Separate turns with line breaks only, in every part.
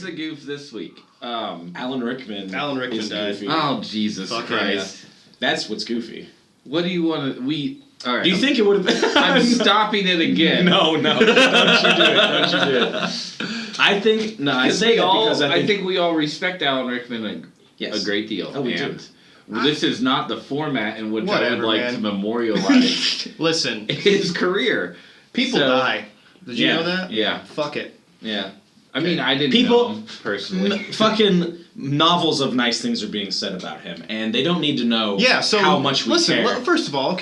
the goof this week?
Alan Rickman.
Alan Rickman died.
Goofy.
Oh, Jesus Christ.
Yeah. That's what's goofy.
What do you want to... All right.
Do you think it would have been...
I'm stopping it again.
No. Don't you do it. I think... No, I say that because
I think we all respect Alan Rickman a great deal.
Oh, we do.
This is not the format in which I would like to memorialize
Listen,
his career.
people die. Did you know that?
Yeah.
Fuck it.
Yeah. I mean, I didn't
People-
know him personally.
Fucking novels of nice things are being said about him, and they don't need to know
So
how much we care.
First of all,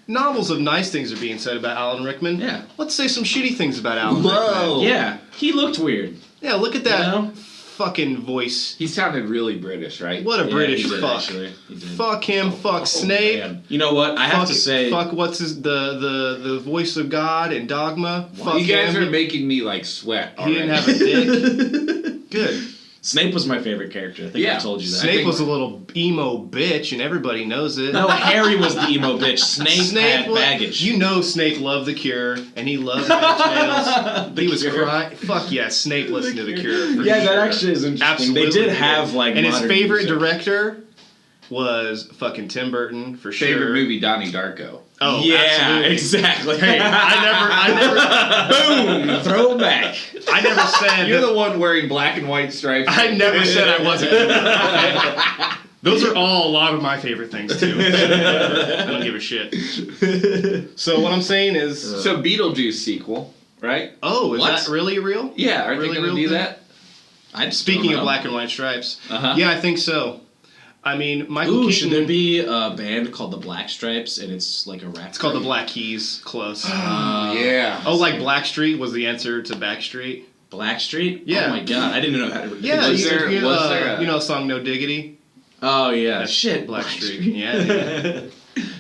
novels of nice things are being said about Alan Rickman.
Yeah.
Let's say some shitty things about Alan Rickman.
Yeah, he looked weird.
Yeah, look at that
You know?
fucking voice.
He sounded really British, right?
What a British
he did,
fuck.
actually. He did.
Fuck him, fuck Snape.
Man. You know what? I have to say...
Fuck what's the voice of God in Dogma. Fuck
You guys
him.
are making me like sweat
He
already.
didn't have a dick. Good.
Snape was my favorite character. I think I told you that.
Snape was a little emo bitch, and everybody knows it.
No, Harry was the emo bitch. Snape had baggage.
You know Snape loved The Cure, and he loved Nine Tails. He was
Cure.
crying. Fuck yeah, Snape listened to The Cure. For
Yeah,
sure.
that actually is interesting.
Absolutely.
They did have, like,
and his
modern
favorite
music.
director was fucking Tim Burton, for sure.
Favorite movie, Donnie Darko.
Oh,
yeah,
absolutely.
exactly.
Hey, I
Boom! Throw it back.
I never said
You're
that-
the one wearing black and white stripes.
I never said I wasn't. Okay? Those are all a lot of my favorite things too. I don't give a shit. So what I'm saying is,
So Beetlejuice sequel, right?
oh, is
What?
that really real?
Yeah, are
Really
they going
real
to do
thing?
that?
Speaking of black and white stripes,
Uh-huh.
yeah, I think so. I mean, Michael
Ooh,
Keaton.
should there be a band called the Black Stripes, and it's like a rap?
It's called the Black Keys. Close.
Yeah.
Oh, like Blackstreet was the answer to Backstreet.
Blackstreet?
Yeah.
Oh my god, I didn't know how to.
Yeah,
Was there
you
a-
know the song No Diggity?
Oh yeah.
That's
Shit.
Blackstreet. Yeah.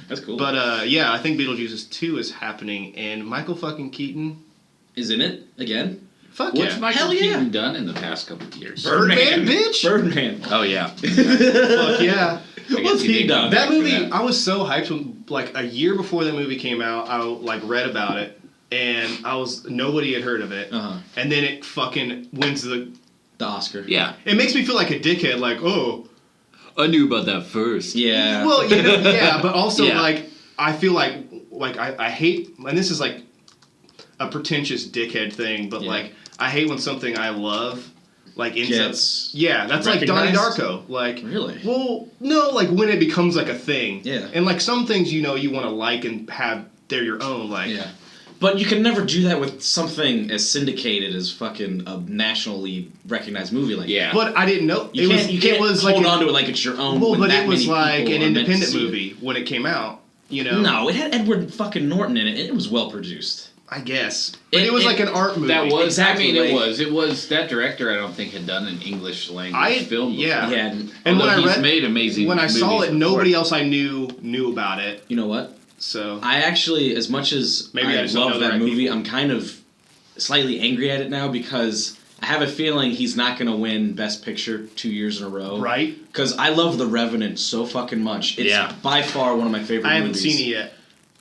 That's cool.
But yeah, I think Beetlejuice 2 is happening, and Michael fucking Keaton.
is in it again?
Fuck
What's
yeah.
Michael
Hell yeah.
Keaton done in the past couple of years?
Birdman, bitch.
Birdman.
Oh, yeah.
Fuck yeah.
What's he done?
That movie, I was so hyped when, like, a year before that movie came out, I, like, read about it, and nobody had heard of it,
Uh-huh.
and then it fucking wins the...
The Oscar.
Yeah.
It makes me feel like a dickhead, like, oh...
I knew about that first.
Yeah.
Well, you know, yeah, but also,
Yeah.
like, I feel like I hate, and this is, like, a pretentious dickhead thing, but,
Yeah.
like, I hate when something I love, like, ends
Gets
up... Yeah, that's like Donnie
recognized?
Darko. Like,
Really?
well, no, like, when it becomes, like, a thing.
Yeah.
And, like, some things, you know, you want to like and have, they're your own, like...
Yeah. But you can never do that with something as syndicated as fucking a nationally recognized movie like
Yeah.
But I didn't know...
You can't, you can't
it was
hold
like
on to it like it's your own.
Well,
when
but
that
it was
many
like
people
an
are meant to
independent
see it.
movie when it came out, you know?
No, it had Edward fucking Norton in it. It was well produced.
I guess. But it was like an art movie.
That was,
Exactly,
I mean,
like-
it was, that director I don't think had done an English language film before.
yeah.
Yeah.
And
Although
when I
he's
read...
made amazing
When I saw
movies
it,
before.
nobody else I knew about it,
You know what?
so...
I actually, as much as
Maybe I
I
just don't
love
know the
that
right
movie,
people.
I'm kind of slightly angry at it now because I have a feeling he's not going to win Best Picture 2 years in a row.
Right?
Because I love The Revenant so fucking much. It's
Yeah.
by far one of my favorite
I haven't
movies.
seen it yet.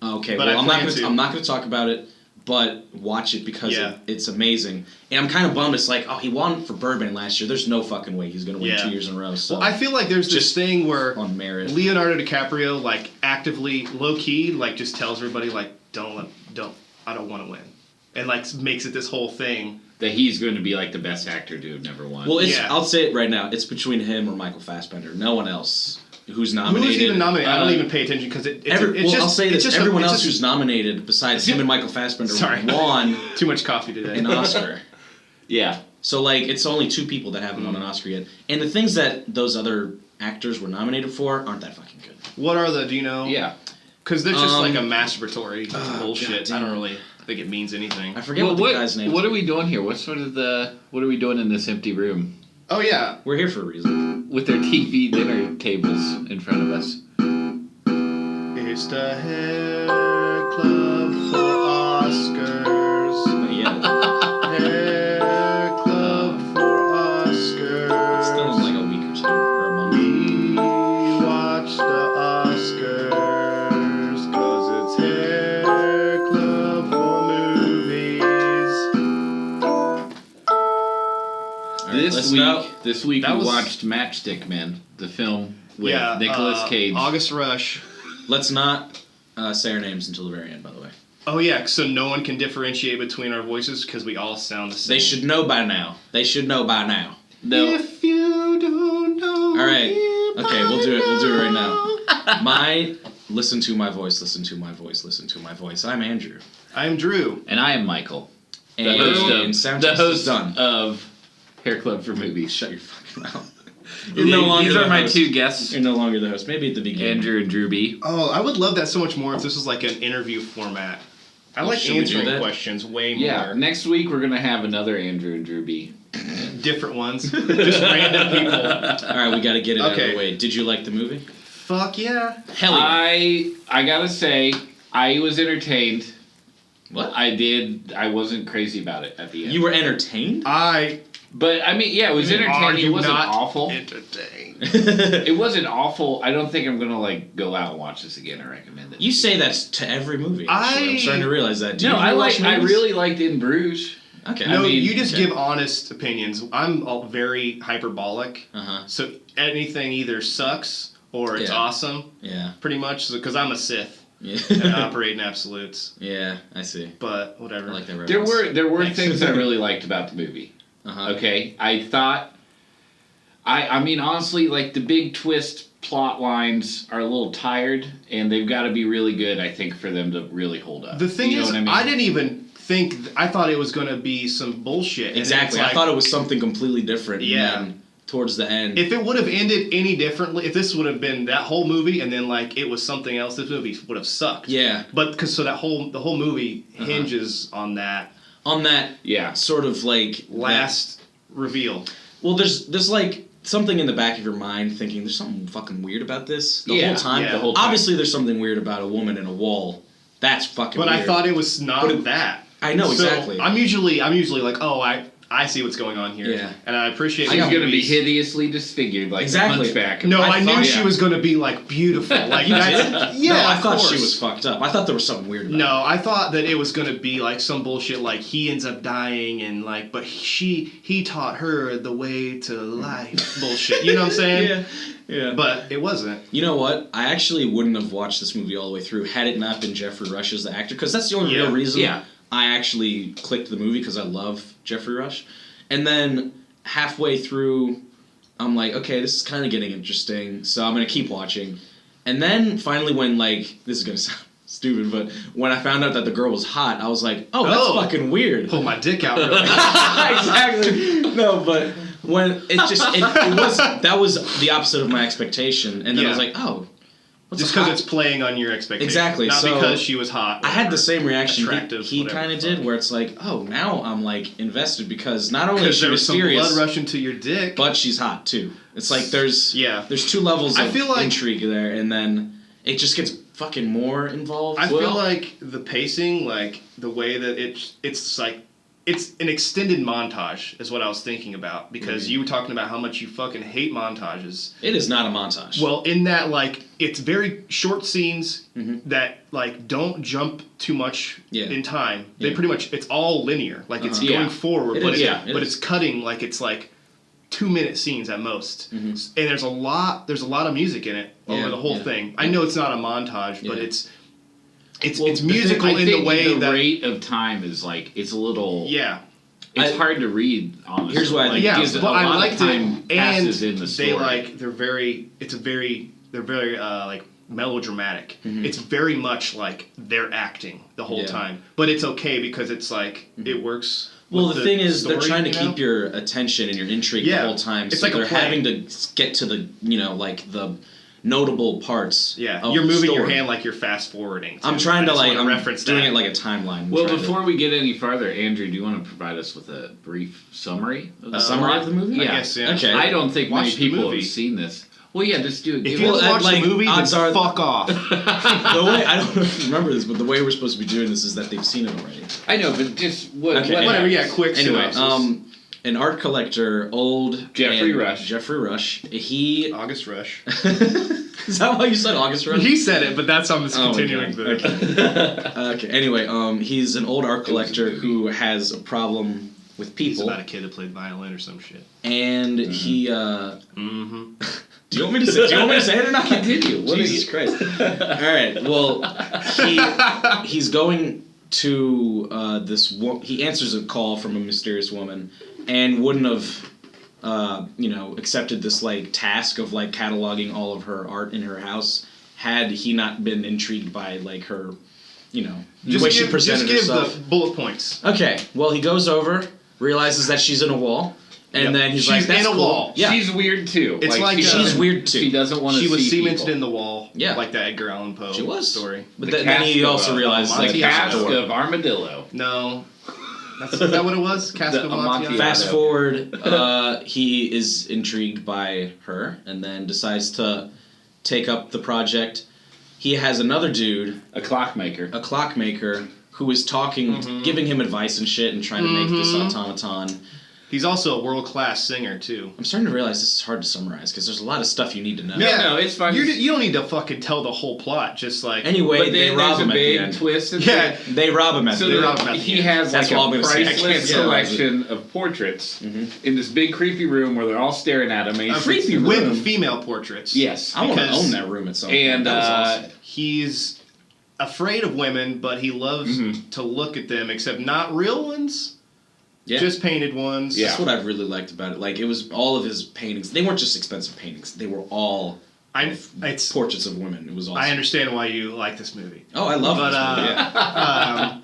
Okay,
But
well,
I
I'm not
plan
gonna
to.
I'm not gonna talk about it, but watch it because
Yeah.
it's amazing. And I'm kind of bummed. It's like, oh, he won for Birdman last year. There's no fucking way he's gonna win
Yeah.
2 years in a row. So
Well, I feel like there's this
Just
thing where
on merit.
Leonardo DiCaprio, like, actively, low-key, like, just tells everybody, like, I don't want to win. And, like, makes it this whole thing.
That he's going to be like the best actor to have never won.
Well, it's
Yeah.
I'll say it right now. It's between him or Michael Fassbender. No one else who's nominated.
Who's even nominated? I don't
Uh,
even pay attention because it's
well,
just...
I'll say
it's
this:
just
everyone
it's
else
just
who's nominated, besides him and Michael Fassbender,
Sorry.
won
Too much coffee today.
an Oscar.
yeah.
So, like, it's only 2 people that haven't won an Oscar yet. And the things that those other actors were nominated for aren't that fucking good.
What are the... Do you know?
Yeah.
Because they're just like a masturbatory bullshit.
goddamn.
I don't really think it means anything.
I forget what the guy's name
What
is.
are we doing here? What are we doing in this empty room?
Oh, yeah.
We're here for a reason.
With their TV dinner tables in front of us.
It's the hair club for Oscars.
Yeah,
Hair club for Oscars.
it's still in like a week or 2 or a month.
We watch the Oscars 'cause it's hair club for movies.
This week
That
we
was-
watched Matchstick Men, the film with
Yeah,
Nicolas Cage.
August Rush.
Let's not say our names until the very end, by the way.
Oh yeah, so no one can differentiate between our voices because we all sound the same.
They should know by now.
No.
If you don't know.
All right.
me
Okay,
by
we'll do it right now. Listen to my voice, listen to my voice, listen to my voice. I'm Andrew.
I'm Drew.
And I am Michael,
And,
the
sound
host
done.
of Hair Club for Movies.
Shut your fucking mouth.
These are
the
my
host.
two guests,
You're no longer the host. Maybe at the beginning.
Andrew and Drew B.
Oh, I would love that so much more if this was like an interview format. I like
should we do
answering
that?
questions way more.
Yeah, next week we're gonna have another Andrew and Drew B.
Different ones. Just random people.
All right, we got to get it out of
Okay.
the way. Did you like the movie?
Fuck yeah.
Hell yeah.
I gotta say, I was entertained.
What?
I did. I wasn't crazy about it at the end.
You were entertained?
But I mean, yeah, it was
Are
entertaining.
you
It wasn't
not
awful.
entertained?
It wasn't awful. I don't think I'm gonna like go out and watch this again or recommend it.
You say that to every movie. actually. I'm starting to realize that. Do
No,
you
I
watch
I
movies?
really liked In Bruges.
Okay.
No,
I mean,
you just
okay.
give honest opinions. I'm all very hyperbolic.
Uh-huh.
So anything either sucks or it's
Yeah.
awesome,
Yeah.
pretty much. Because I'm a Sith
Yeah.
and I operate in absolutes.
Yeah, I see.
But whatever.
I like that reference.
There were
Thanks.
things I really liked about the movie.
Uh-huh.
Okay, I thought. I mean, honestly, like the big twist plot lines are a little tired, and they've got to be really good, I think, for them to really hold up.
The thing
You know
is,
what I mean?
didn't even think. I thought it was going to be some bullshit. And
Exactly.
it's
I thought it was something completely different.
Yeah.
And then towards the end.
If it would have ended any differently, if this would have been that whole movie and then like it was something else, this movie would have sucked.
Yeah.
But because the whole movie hinges on that
On that
Yeah.
sort of like
last reveal.
Well, there's like something in the back of your mind thinking there's something fucking weird about this the
Yeah,
whole time.
yeah.
The whole time.
Obviously, there's something weird about a woman in a wall. That's fucking
But
weird.
I thought it was not
But it-
that.
I know,
So
exactly.
I'm usually like, oh, I see what's going on here.
Yeah.
And I appreciate
She's
movies.
going to be hideously disfigured like
Exactly.
a hunchback.
No, I knew
thought-
she was going to be like beautiful. Like
You
that's,
did?
yeah,
No, I
of
thought
course.
she was fucked up. I thought there was something weird about
No, I thought that it was going to be like some bullshit like he ends up dying and like but he taught her the way to life bullshit. You know what I'm
it.
saying?
Yeah.
But it wasn't.
You know what? I actually wouldn't have watched this movie all the way through had it not been Geoffrey Rush as the actor, because that's the only
Yeah.
real reason
Yeah.
I actually clicked the movie, because I love Geoffrey Rush. And then halfway through, I'm like, okay, this is kind of getting interesting, so I'm going to keep watching. And then finally when, like, this is going to sound stupid, but when I found out that the girl was hot, I was like, oh, that's
Oh.
fucking weird.
Pull my dick out really
Exactly. No, but when it was that was the opposite of my expectation, and then I was
Yeah.
like, oh, what's
just
a hot-
because it's playing on your expectations.
Exactly,
Not
so
because she was hot.
I had the
whatever.
same reaction
Attractive,
he
whatever
kind of
the fuck.
did, where it's like, oh, now I'm like invested, because not only is
Because
she
there was some
mysterious,
blood rushing to your dick.
but she's hot too. It's like there's
Yeah.
two levels
I
of
feel like-
intrigue there, and then it just gets fucking more involved.
I feel like the pacing, like the way that it's like it's an extended montage is what I was thinking about, because you were talking about how much you fucking hate montages.
it is not a montage.
Well, in that like it's very short scenes that like don't jump too much
Yeah.
in time. They
Yeah.
pretty much it's all linear. Like it's
Uh-huh.
going
Yeah.
forward,
It
but
is,
it,
yeah, it
but
is.
it's cutting like it's like 2-minute scenes at most. And there's a lot of music in it over
Yeah,
the whole
yeah.
thing. I know it's not a montage, but
Yeah.
it's
Well,
it's
the thing-
musical
I
in the
think
way
the
that
rate of time is like it's a little.
yeah.
It's hard to read. Honestly,
Here's what I
like,
think.
Yeah,
because
but
a
I
lot of
liked
time
it, and
passes in the story.
they like they're very like melodramatic. It's very much like they're acting the whole
Yeah.
time, but it's okay because it's like it works.
Well,
with
the thing is, they're
story,
trying to
you know?
keep your attention and your intrigue
Yeah.
the whole time.
It's
So
like a
they're
play.
having to get to the, like the notable parts.
Yeah,
of
you're
the
moving your
story.
hand like you're fast forwarding.
I'm trying to like, I'm
reference
doing
that.
it like a timeline.
Well,
trying to-
before we get any farther, Andrew, do you want to provide us with a brief summary?
a summary of the movie.
I
Yeah.
guess, yeah.
Okay.
I don't think
Watch
many
the
people
movie.
have seen this. Well, yeah, just do it.
If
Give
you
us-
haven't watched
like,
the movie, then
odds are-
fuck off.
the way I don't know if you remember this, but the way we're supposed to be doing this is that they've seen it already.
I know, but just
Okay.
Whatever, yeah, quick
Anyway,
synopsis.
an art collector, old
Geoffrey
and-
Rush.
Geoffrey Rush. He
August Rush.
is that why you said August Rush?
He said it, but that's on this
Oh,
continuing
okay.
bit.
Okay. Anyway, he's an old art collector who has a problem with
It's
people.
about a kid that played violin or some shit.
And he.
Mm-hmm.
Do you want me to say? Do you want me to say it or not?
Continue. What
Jesus Christ! All right. Well, he's going to he answers a call from a mysterious woman, and wouldn't have. Accepted this like task of like cataloging all of her art in her house had he not been intrigued by like her, the way she presented herself.
Just give the bullet points.
Okay, well he goes over, realizes that she's in a wall, and then he's like, "That's
in a
cool."
wall.
Yeah,
She's weird too.
It's like
she's weird too.
She doesn't want to.
She was
see
cemented
people.
in the wall.
Yeah.
Like the Edgar Allan Poe
She was
story.
But
The
then he
cask
also
of,
realizes
Monty
that
The
he has a
cask
door.
of Armadillo.
No. Is that what it was? Cask
The
of
Amontillado.
Amontillado?
Fast forward, he is intrigued by her and then decides to take up the project. He has another dude,
A clockmaker.
a clockmaker, who is talking, giving him advice and shit and trying to make this automaton.
He's also a world-class singer, too.
I'm starting to realize this is hard to summarize because there's a lot of stuff you need to know.
No, it's fine.
You don't need to fucking tell the whole plot. Just like...
Anyway,
But
they
then
rob
there's a
him at the
big
end.
twist.
Yeah.
They rob him at
So
the
they
end.
rob him at the
he
end.
has
That's
like
all I'm
a
gonna say. I can't
priceless
summarize it.
collection of portraits in this big creepy room where they're all staring at him. And he's
creepy
With
room.
female portraits.
Yes.
I want to
because-
own that room at some point.
And
That was awesome.
He's afraid of women, but he loves to look at them, except not real ones.
Yeah.
Just painted ones.
Yeah.
That's what I really liked about it. Like, it was all of his paintings. They weren't just expensive paintings. They were all
It's.
portraits of women. It was awesome.
I understand why you like this movie.
Oh, I love
But,
this movie. Yeah.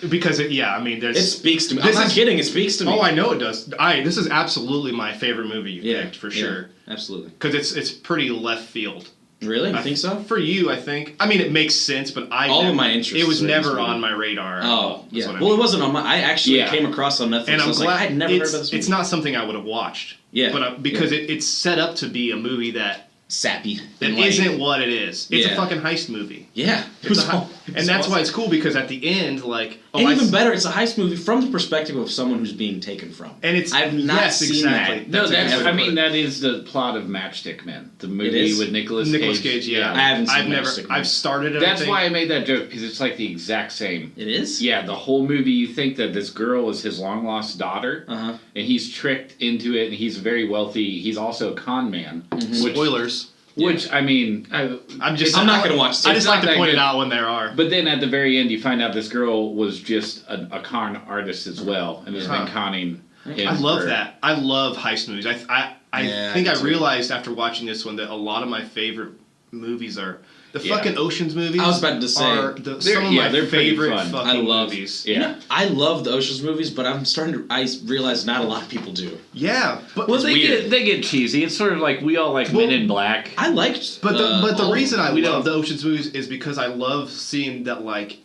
Because I mean, there's.
It speaks to me. I'm
This
not
is-
kidding. It speaks to me.
Oh, I know it does. This is absolutely my favorite movie you
Yeah,
picked for
yeah,
sure.
absolutely.
Because it's pretty left field.
Really? You think so?
For you, I think. I mean, it makes sense, but
All of my interests
It was
are in this
never
movie.
on my radar. at
Oh,
all, is
yeah.
what I
Well,
mean.
it wasn't on my. I actually
Yeah.
came across on Netflix.
And
I
I'm
was
glad
like, I'd never heard of this movie.
it's not something I would have watched.
Yeah.
But because
Yeah.
it's set up to be a movie that
sappy.
that
and like,
not what it is. It's
Yeah.
a fucking heist movie.
Yeah. It
It's
was
a hei-
all- it was
and that's
awesome.
why it's cool because at the end, like,
And even better, it's a heist movie from the perspective of someone who's being taken from.
and it's
I've not
yes,
seen
exactly.
that.
No,
That's
that's.
exactly
I mean,
what
that is the plot of Matchstick Men, the movie
is?
with Nicolas
Cage. Yeah,
I haven't seen
I've never.
Matchstick Man.
I've started it.
That's
I think.
why I made that joke because it's like the exact same.
It is?
Yeah, the whole movie. You think that this girl is his long lost daughter,
Uh-huh.
and he's tricked into it. And he's very wealthy. He's also a con man. Which,
Spoilers.
which I mean,
I'm
I'm not going to watch this.
I just
not
like to
that
point
good.
it out when there are.
But then at the very end, you find out this girl was just a con artist as well, and has been
Huh.
conning him.
I love
for-
that. I love heist movies. I
Yeah,
think
me
I
too.
realized after watching this one that a lot of my favorite movies are the
Yeah.
fucking Ocean's movies.
I was about to say,
are
they're-
some of
yeah,
my
they're pretty
favorite
fun.
fucking
I love-
movies.
Yeah.
I love the Ocean's movies, but I'm starting to. I realize not a lot of people do.
Yeah, but
Well, they
weird.
get cheesy. It's sort of like we all like
Well,
Men in Black.
I liked.
But the
all of
reason
them.
I
We
love
don't-
the Ocean's movies is because I love seeing that like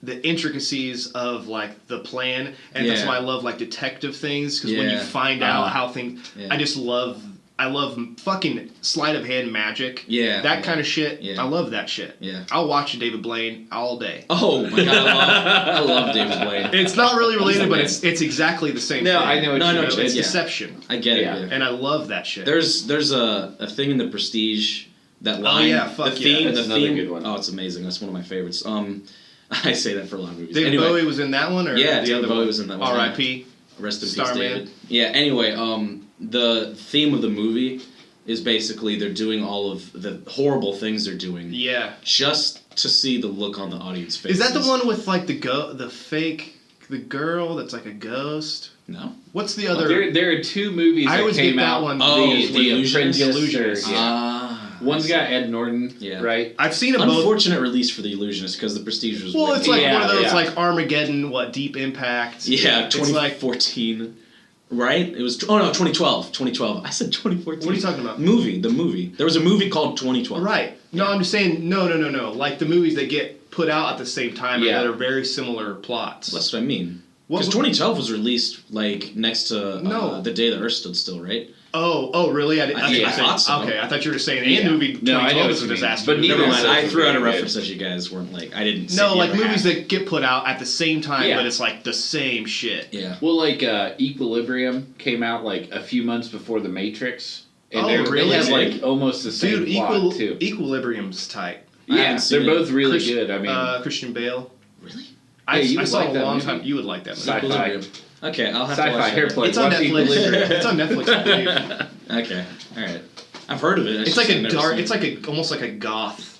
the intricacies of like the plan, and that's
Yeah.
why I love like detective things because when you
Yeah.
find out how things,
Yeah.
I just love. I love fucking sleight of hand magic.
Yeah,
that
yeah.
kind of shit.
Yeah.
I love that shit.
Yeah.
I'll watch David Blaine all day.
Oh my god, I love David Blaine.
It's not really related,
the
but
man.
it's exactly the same
No,
thing.
I know what
No, I
you
know
mean.
what you
It's
yeah.
deception,
I get
Yeah.
it. Yeah.
and I love that shit.
There's a thing in the Prestige that line.
yeah, fuck
the
yeah.
theme,
That's
the
another
theme.
good one.
Oh, it's amazing. That's one of my favorites. I say that for a lot of movies.
David
anyway,
Bowie was in that one, or
Yeah,
the
David
other
Bowie
one?
was in that one.
R.I.P.
Rest in peace,
Starman.
David. Yeah. Anyway, the theme of the movie is basically they're doing all of the horrible things they're doing
Yeah.
just to see the look on the audience face.
Is that the one with like the girl that's like a ghost?
No.
What's the other?
There are two movies
I
that
always
came
get that
out.
one.
Oh,
the
The
Apprentice.
Illusionist.
Yeah.
Ah.
One's got Ed Norton,
Yeah.
right?
I've seen them both.
Unfortunate release for The Illusionist because the Prestige was.
Well,
way
it's like
Yeah,
one of those
yeah.
like Armageddon, Deep Impact.
yeah,
It's like
2014. Right? It was. Oh no, 2012. 2012. I said 2014.
What are you talking about?
The movie. There was a movie called 2012.
right. No,
Yeah.
I'm just saying no. Like the movies that get put out at the same time
Yeah.
and that are very similar plots.
That's what I mean.
What
Because
was-
2012 was released like next to
No.
The Day the Earth Stood Still, right?
Oh, really? I
thought so.
Okay, I thought you were just saying
Yeah.
and movie
No, I
2012
know
was a
what you mean.
disaster.
But
movie.
neither
Never
one
mind.
of
I
those
threw
are
out a
very
reference that you guys weren't like. I didn't. see
No,
the
like
other
movies
half.
that get put out at the same time,
Yeah.
but it's like the same shit.
Yeah.
Well, like Equilibrium came out like a few months before The Matrix, and
Oh,
they
really?
have like almost the same
Dude,
plot too.
Equilibrium's tight.
I
Yeah,
haven't seen
they're
it.
both really
Christian-
good. I mean,
Christian Bale.
Really?
I
you would
saw
like
it a
that
long
movie.
time. You would like that movie.
Sci-fi.
Equilibrium. Okay, I'll have to
Sci-fi
watch
hair
it.
plug.
It's on
Watching
Netflix.
Believer.
It's on Netflix, I believe.
Okay, all right. I've heard of it.
It's like a dark. It's like almost like a goth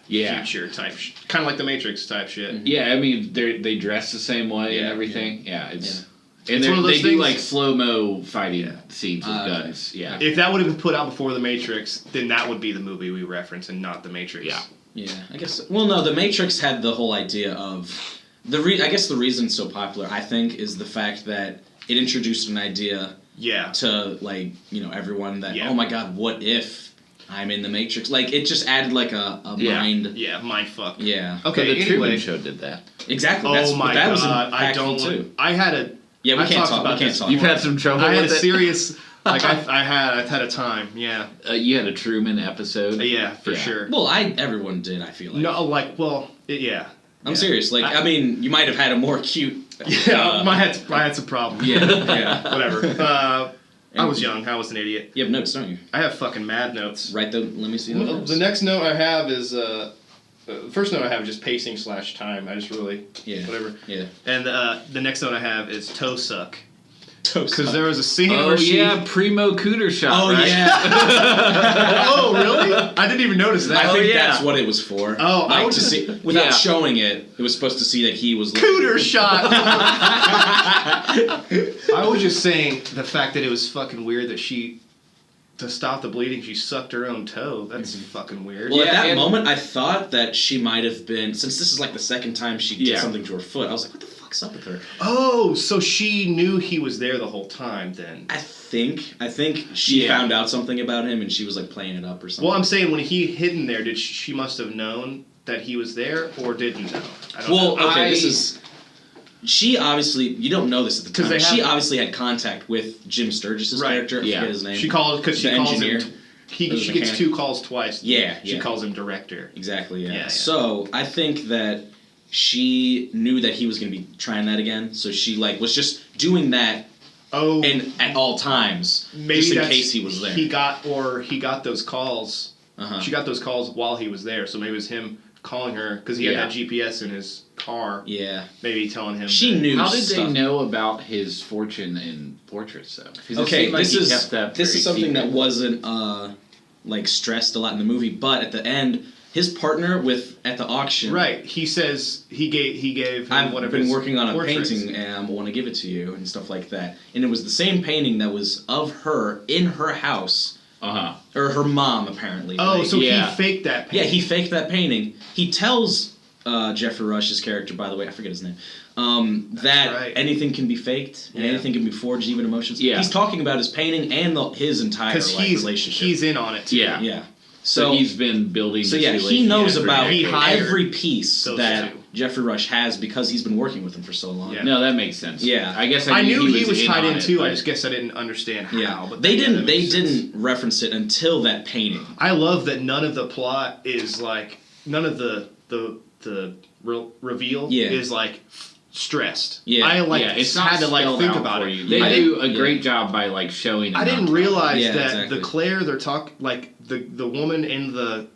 Yeah.
future type, kind of like the Matrix type shit.
Yeah, I mean they dress the same way and
Yeah,
everything. Yeah, it's
It's
and
one of
they
those
do
things-
like slow mo fighting scenes with
Okay.
guns. Yeah,
If that would have been put out before the Matrix, then that would be the movie we reference, and not the Matrix.
Yeah.
Yeah, I guess. Well, no, the Matrix had the whole idea of I guess the reason it's so popular, I think, is the fact that it introduced an idea
Yeah.
to everyone that
Yeah.
oh my god, what if I'm in the Matrix? Like it just added like a
Yeah.
mind.
Yeah. Mind fuck.
Yeah.
Okay.
the Truman
Anyway.
Show did that.
Exactly.
Oh my
that was
god! I
impactful
don't.
too.
I had a.
Yeah, we
I've
can't
talked
talk.
about
We can't
this
talk.
You've
about
had some trouble
I had a
with it.
serious. Like I've had a time. Yeah.
You had a Truman episode.
Yeah. For
Yeah.
sure.
Well, everyone did. I feel like.
No. Like. Well. Yeah.
I'm
Yeah.
serious. Like I mean, you might have had a more cute.
Yeah. I had some problems.
Yeah. Yeah.
Whatever. I was young. I was an idiot.
You have notes, don't you?
I have fucking mad notes.
Right. Let me see. those
Well,
notes.
the next note I have is the first note I have is just pacing / time. I just really
Yeah.
whatever.
Yeah.
And the next note I have is toe suck
Toast.
because there was a scene
Oh
where she.
yeah, primo cooter shot.
Oh
right?
yeah.
Oh really? I didn't even notice that.
I think
yeah.
that's what it was for.
Oh, I
like
was
to
just-
see without
yeah.
showing it. It was supposed to see that he was
Cooter shot. I was just saying the fact that it was fucking weird that she, to stop the bleeding, she sucked her own toe. That's fucking weird.
Well,
Yeah,
at that
and-
moment, I thought that she might have been, since this is like the second time she did
Yeah.
something to her foot. I was like, what the fuck's up with her?
Oh, so she knew he was there the whole time then.
I think she
Yeah.
found out something about him and she was like playing it up or something.
Well, I'm saying when he hidden there, did she must have known that he was there or didn't know? I don't
Well,
know.
okay,
I-
this is. She obviously, you don't know this at the
'Cause
time.
they
She
have-
obviously had contact with Jim Sturgis's
Right,
character. I
yeah.
forget his name.
She calls because she
The
calls
engineer.
him. She
The
gets
mechanic.
2 calls twice.
Yeah,
She
yeah.
calls him director.
Exactly, yeah.
Yeah.
So I think that she knew that he was going to be trying that again. So she like was just doing that
Oh,
and at all times,
maybe
just in
that's-
case he was there.
He got those calls.
Uh-huh.
She got those calls while he was there, so maybe it was him calling her because he had
Yeah.
that GPS in his car.
Yeah.
Maybe telling him.
She
that-
knew
How did
stuff.
they know about his fortune in portraits, though? 'Cause it
Okay,
seemed like
this
he
is
kept that
this
very
is something
secret.
that wasn't like stressed a lot in the movie, but at the end, his partner at the auction.
Right. He says he gave him
I've
one of
been
his
working on a
portraits.
painting and I want to give it to you and stuff like that. And it was the same painting that was of her in her house, or her mom apparently.
Oh,
Like,
so
Yeah.
he faked that.
yeah,
Painting.
he faked that painting. He tells Geoffrey Rush's character, by the way, I forget his name, that
right.
anything can be faked and
Yeah.
anything can be forged, even emotions.
Yeah.
He's talking about his painting and his entire
because
like, relationship.
he's in on it too.
Yeah.
yeah.
So he's been building.
So
this
yeah, he
relationship
knows
for
about
He
decades.
hired
every piece
those
that
two.
Jeffrey Rush has because he's been working with him for so long.
Yeah.
No, that makes sense.
Yeah.
I guess
I knew he was
in
tied
on
in
it,
too. I
but-
just guess I didn't understand how.
Yeah,
But
they
that- yeah,
didn't.
that
They
makes sense.
didn't reference it until that painting.
I love that none of the plot is like none of the reveal
Yeah.
is like stressed.
Yeah.
I like
yeah, it's not
had to like
spelled
think
out
about
for
it.
you. They
Yeah.
do a
Yeah.
great job by like showing.
I
and
didn't
not
realize
Yeah,
that
exactly.
the Claire they're talking like the woman in the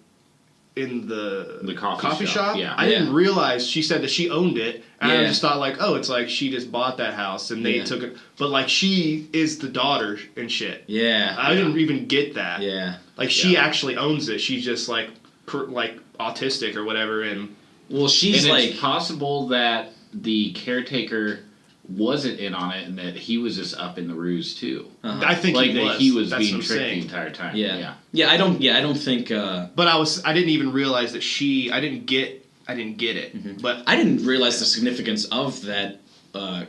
coffee shop, yeah.
I
Yeah.
didn't realize she said that she owned it, and I
Yeah.
just thought like, oh, it's like she just bought that house and they
Yeah.
took it, but like she is the daughter and shit.
Yeah.
I didn't even get that.
Yeah.
Like she
Yeah.
actually owns it. She's just like like autistic or whatever, and
Well, she's
and
like.
it's possible that the caretaker wasn't in on it and that he was just up in the ruse too.
uh-huh.
I think
Like
he
that
was.
he was
That's
being
what I'm
tricked
saying.
the entire time.
Yeah. Yeah. I don't think.
But I didn't even realize that I didn't get it. But
I didn't realize the significance of that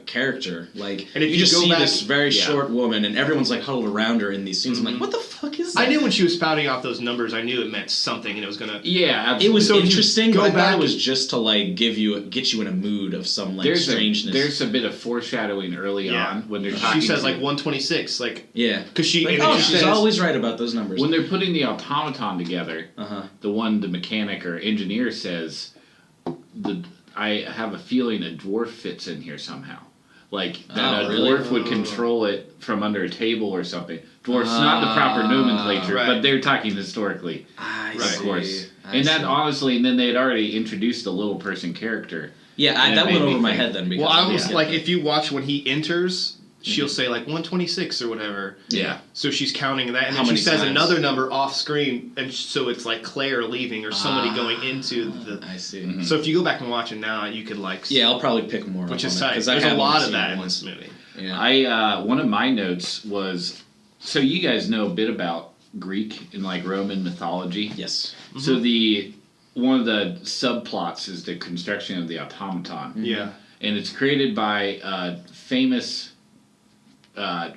character. Like,
And if
you
you
just
go
see
back-
this very
Yeah.
short woman, and everyone's like huddled around her in these scenes. I'm like, what the fuck is that?
I knew when she was spouting off those numbers, I knew it meant something, and it was gonna.
Yeah, absolutely.
It was
So if you
interesting,
go
but I thought
back-
it was just to like get you in a mood of some like strangeness.
There's a bit of foreshadowing early on when they're talking.
She says
to-
like 126, like
yeah,
because she.
like,
and then
oh,
she
she's
says,
always right about those numbers.
when they're putting the automaton together.
Uh-huh.
The mechanic or engineer says, I have a feeling a dwarf fits in here somehow. Like that
Oh,
a
really?
dwarf would control it from under a table or something. Dwarf's not the proper nomenclature,
right.
but they're talking historically.
I I
Right.
see.
Of course.
I
And
see.
that honestly, and then they had already introduced the little person character.
Yeah,
And it
that
made
went
me
over my
think-
head then. Because
Well, I
didn't
was
get
like,
that.
if you watch when he enters, she'll say like 126 or whatever.
Yeah.
So she's counting that, and
How
then
many
she says
times?
another number off screen, and so it's like Claire leaving or somebody going into the.
I see.
Mhm.
So if you go back and watch it now, you could like.
Yeah, I'll probably pick more.
Which
up
is
on it,
tight.
'cause I
There's a
have
lot
only
of
seen
that
it
in
once.
this movie.
Yeah.
One of my notes was, so you guys know a bit about Greek and like Roman mythology.
Yes.
So one of the subplots is the construction of the automaton.
Yeah.
And it's created by a famous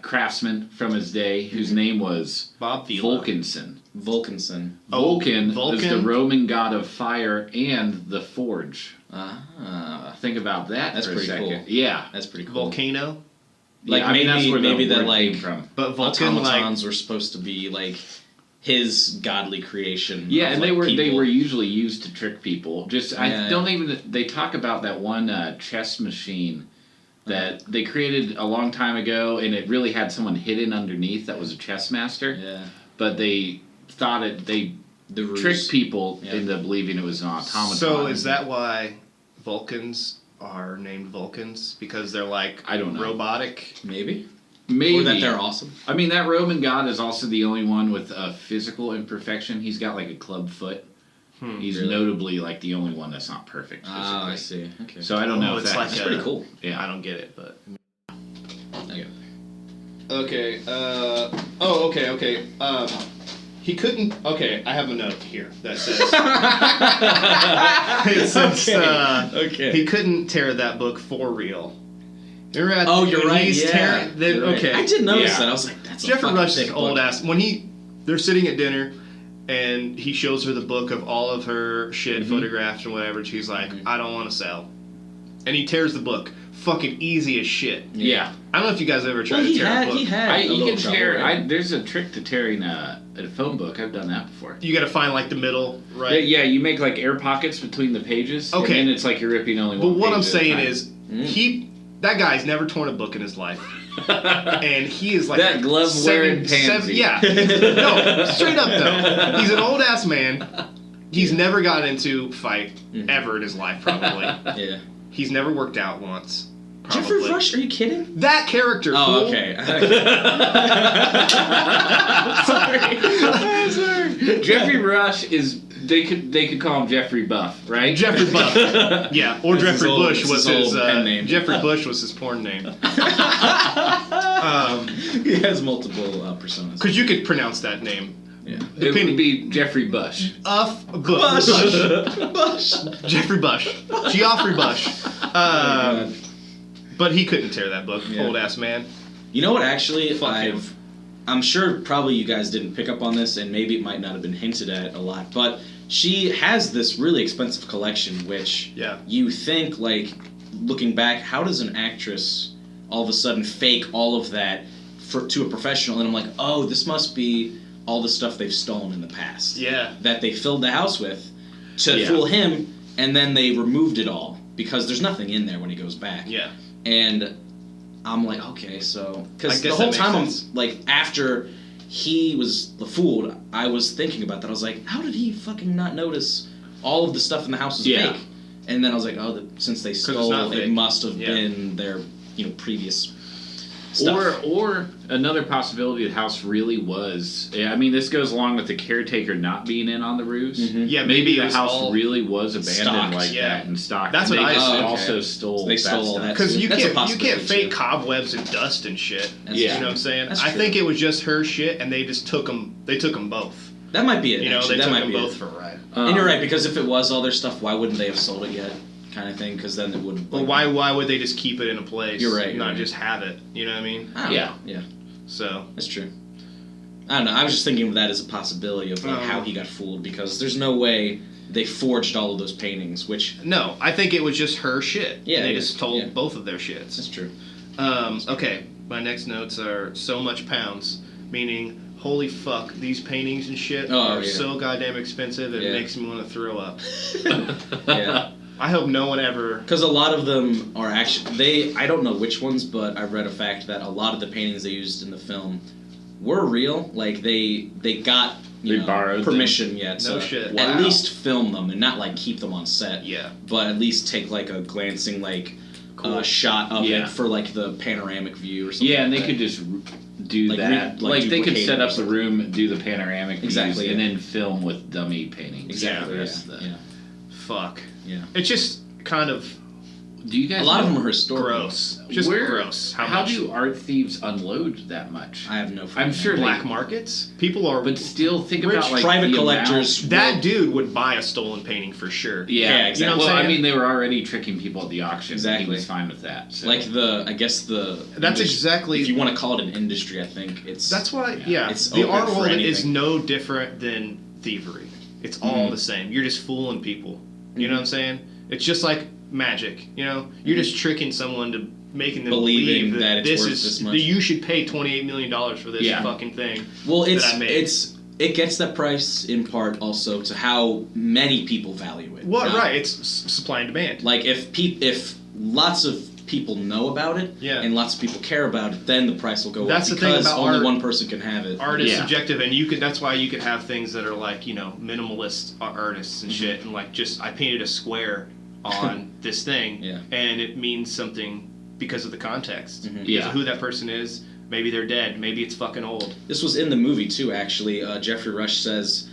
craftsman from his day whose name was
Bob Vila.
Vulcanson.
Vulcanson.
Oh,
Vulcan is the
Vulcan?
Roman god of fire and the forge.
Ah,
Think about that
That's
for a
pretty
second.
cool.
Yeah.
that's pretty cool.
Volcano.
Like,
Yeah, I mean, that's where the
maybe that,
word
like,
came from.
But Vulcan, like.
Automatons were supposed to be like his godly creation.
Yeah,
of,
and
like,
they
people.
were usually used to trick people. Just I
Yeah,
don't even they talk about that one chess machine that they created a long time ago, and it really had someone hidden underneath that was a chess master.
Yeah.
But they thought they
The ruse.
tricked people
Yeah.
into believing it was an automaton.
So is that why Vulcans are named Vulcans? Because they're like
I don't know.
robotic.
Maybe.
Maybe
Or that they're awesome.
I mean, that Roman god is also the only one with a physical imperfection. He's got like a club foot. He's
Really?
notably like the only one that's not perfect physically.
Oh, I see. Okay.
So I don't know
Oh,
if
it's
that's
like
That's
a-
pretty cool.
yeah.
I don't get it, but.
Okay.
Okay. Okay. He couldn't. Okay, I have a note here that says. It says
Okay.
he couldn't tear that book for real. Remember at
Oh,
the-
you're
when
right.
he's
Yeah.
tearing- then-
You're right.
Okay.
I did notice
Yeah.
that. I was like, that's a
Geoffrey
fucking
Rush is
thick
an old
book.
ass. When they're sitting at dinner, and he shows her the book of all of her shit, photographs or whatever. And she's like, I don't want to sell, and he tears the book. Fucking easy as shit.
Yeah.
I don't know if you guys ever tried
Well,
to
he
tear a
had.
book.
He had. a
You
little
can
trouble,
tear.
right?
There's a trick to tearing a phone book. I've done that before.
You got to find like the middle, right?
Yeah, you make like air pockets between the pages.
Okay.
And then it's like you're ripping only
But
one.
what
page
I'm
at a
saying
time.
is, that guy's never torn a book in his life, and he is like
That glove-wearing pansy.
yeah, no, straight up though, he's an old ass man. He's never gotten into fight ever in his life. Probably,
Yeah.
he's never worked out once. Probably.
Jeffrey Rush? Are you kidding?
That character.
Oh,
fool.
okay.
Sorry.
Jeffrey Rush is. They could call him Jeffrey Buff, right?
Jeffrey Buff. Yeah, or
That's his
Jeffrey
old-
Bush
that's
was
his
his
old pen name.
Jeffrey Bush was his porn name.
He has multiple personas.
Because you could pronounce that name.
Yeah.
It would be Jeffrey Bush.
Bush. Jeffrey Bush. Geoffrey Bush. But he couldn't tear that book,
Yeah.
old ass man.
You know what? Actually,
Fuck him.
I'm sure probably you guys didn't pick up on this, and maybe it might not have been hinted at a lot, but she has this really expensive collection, which
Yeah.
you think, like, looking back, how does an actress all of a sudden fake all of that to a professional? And I'm like, oh, this must be all the stuff they've stolen in the past.
Yeah.
That they filled the house with to
Yeah.
fool him, and then they removed it all because there's nothing in there when he goes back.
Yeah.
And I'm like, okay, so...
I
Because the
guess
whole
that
time I'm,
makes sense.
like, after he was fooled, I was thinking about that. I was like, how did he fucking not notice all of the stuff in the house was
Yeah.
fake? And then I was like, oh, since they
it's
stole,
not
it
fake.
must have
Yeah.
been their, previous stuff.
Or another possibility, the house really was. Yeah, I mean, this goes along with the caretaker not being in on the ruse.
Mhm.
Yeah,
Maybe
it
the
was
house
all-
really was abandoned
Stocked,
like
yeah.
that and stocked.
That's
and
what
they
I
just
said.
also
Okay.
stole.
They stole all
stuff.
that.
Because you
That's a
can't
possibility,
fake
too.
cobwebs and dust and shit.
That's
Yeah.
You know what I'm saying?
That's
I
true.
think it was just her shit, and they just took them. They took them both.
That might be it,
You know,
actually.
they
That
took
might
them
be
both
it.
for a ride.
And you're right, because if it was all their stuff, why wouldn't they have sold it yet? Kind of thing, because then it would...
Well, why would they just keep it in a place?
You're right, you're
Not
right.
just have it. You know what I mean?
I don't
Yeah.
know. Yeah.
So.
That's true. I don't know. I was just thinking of that as a possibility of like how he got fooled, because there's no way they forged all of those paintings, which
No, I think it was just her shit.
Yeah,
And they
yeah,
just told
yeah.
both of their shits.
that's true.
Okay, my next notes are so much pounds, meaning holy fuck, these paintings and shit
Oh,
are
yeah.
so goddamn expensive it
Yeah.
makes me want to throw up.
Yeah.
I hope no one ever.
Because a lot of them are actually I don't know which ones, but I read a fact that a lot of the paintings they used in the film were real. Like they got you
They
know,
borrowed
permission yet to
No shit.
at
Wow.
least film them and not like keep them on set.
Yeah.
But at least take like a glancing like
Cool.
shot of
Yeah.
it for like the panoramic view or something.
Yeah, and they
like
could
that.
just do
Like,
that.
like
They could
duplicate
set
it or
up the
something.
room, do the panoramic views,
Exactly,
and
yeah.
then film with dummy paintings.
Exactly.
for the
Yeah.
rest of the-
Yeah.
Fuck.
Yeah.
It's just kind of
Do you guys?
A lot of
know
them are historical.
gross. Just
where-
gross. How much?
do art thieves unload that much?
I have no.
I'm sure
Black markets? People are.
But still, think
Rich
about like
private
the
collectors.
that dude would buy a stolen painting for sure.
Yeah,
Yeah, exactly.
You know what I'm
well, I
saying?
mean, they were already tricking people at the auction.
Exactly.
He was fine with that. So.
Like I guess the.
That's exactly.
If you want to call it an industry, I think it's.
That's why.
Yeah.
Yeah.
It's
The
open
art
for
world is
anything.
no different than thievery. It's all the same. You're just fooling people. You know what I'm saying? It's just like magic. You know, you're just tricking someone to making them
Believing
believe
that it's
this
worth
is
this much.
that you should pay $28 million for this
Yeah.
fucking thing.
Well,
that I made.
it gets that price in part also to how many people value it.
Well,
Not-
right. It's supply and demand.
Like if lots of people know about it
Yeah.
and lots of people care about it, then the price will go
That's
up
the thing
because
about
only
art.
one person can have it.
Art is
Yeah.
subjective, and you could. That's why you could have things that are like minimalist artists and shit, and like just I painted a square on this thing,
Yeah.
and it means something because of the context, because
Yeah.
of who that person is. Maybe they're dead. Maybe it's fucking old.
This was in the movie too, actually. Geoffrey Rush says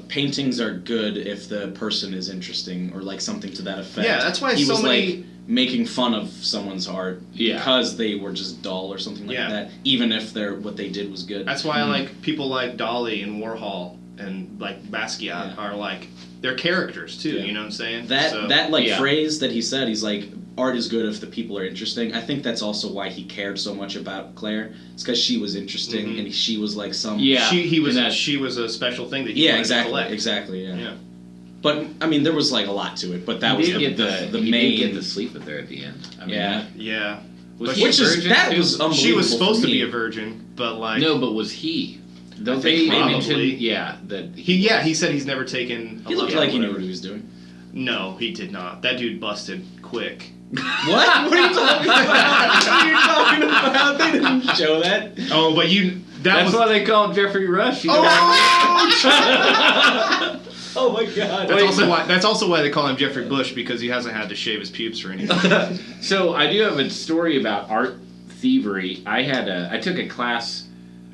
paintings are good if the person is interesting or like something to that effect.
Yeah, that's why
he
so
was
many-
like making fun of someone's art
Yeah.
because they were just dull or something like
Yeah.
that, even if what they did was good.
That's why I like people like Dali and Warhol and like Basquiat
Yeah.
are like they're characters too.
Yeah.
You know what I'm saying?
That
So-
that like
Yeah.
phrase that he said, he's like, art is good if the people are interesting. I think that's also why he cared so much about Claire. It's because she was interesting
Mhm.
and she was like some.
Yeah.
he was
and that-
she was a special thing that he
Yeah,
wanted to
exactly,
collect.
exactly, yeah.
Yeah.
But I mean, there was like a lot to it. But that
he
was
did get
the
he
main.
did get to sleep with her at the end. I mean,
Yeah.
Yeah.
Was
But
he a
Which is
virgin
that
too?
was unbelievable.
She was supposed
for
to
me.
be a virgin, but like
No, but was he? Don't
think
they
probably.
mention? Yeah, that
he said he's never taken.
He looked
yeah,
like he knew
whatever.
what he was doing.
No, he did not. That dude busted quick.
What? What are you talking about? What are you talking about? They didn't show that.
Oh, but
That's why they call him Geoffrey Rush. You know?
Oh my god.
That's also why they call him Jeffrey Bush, because he hasn't had to shave his pubes or anything.
So I do have a story about art thievery. I took a class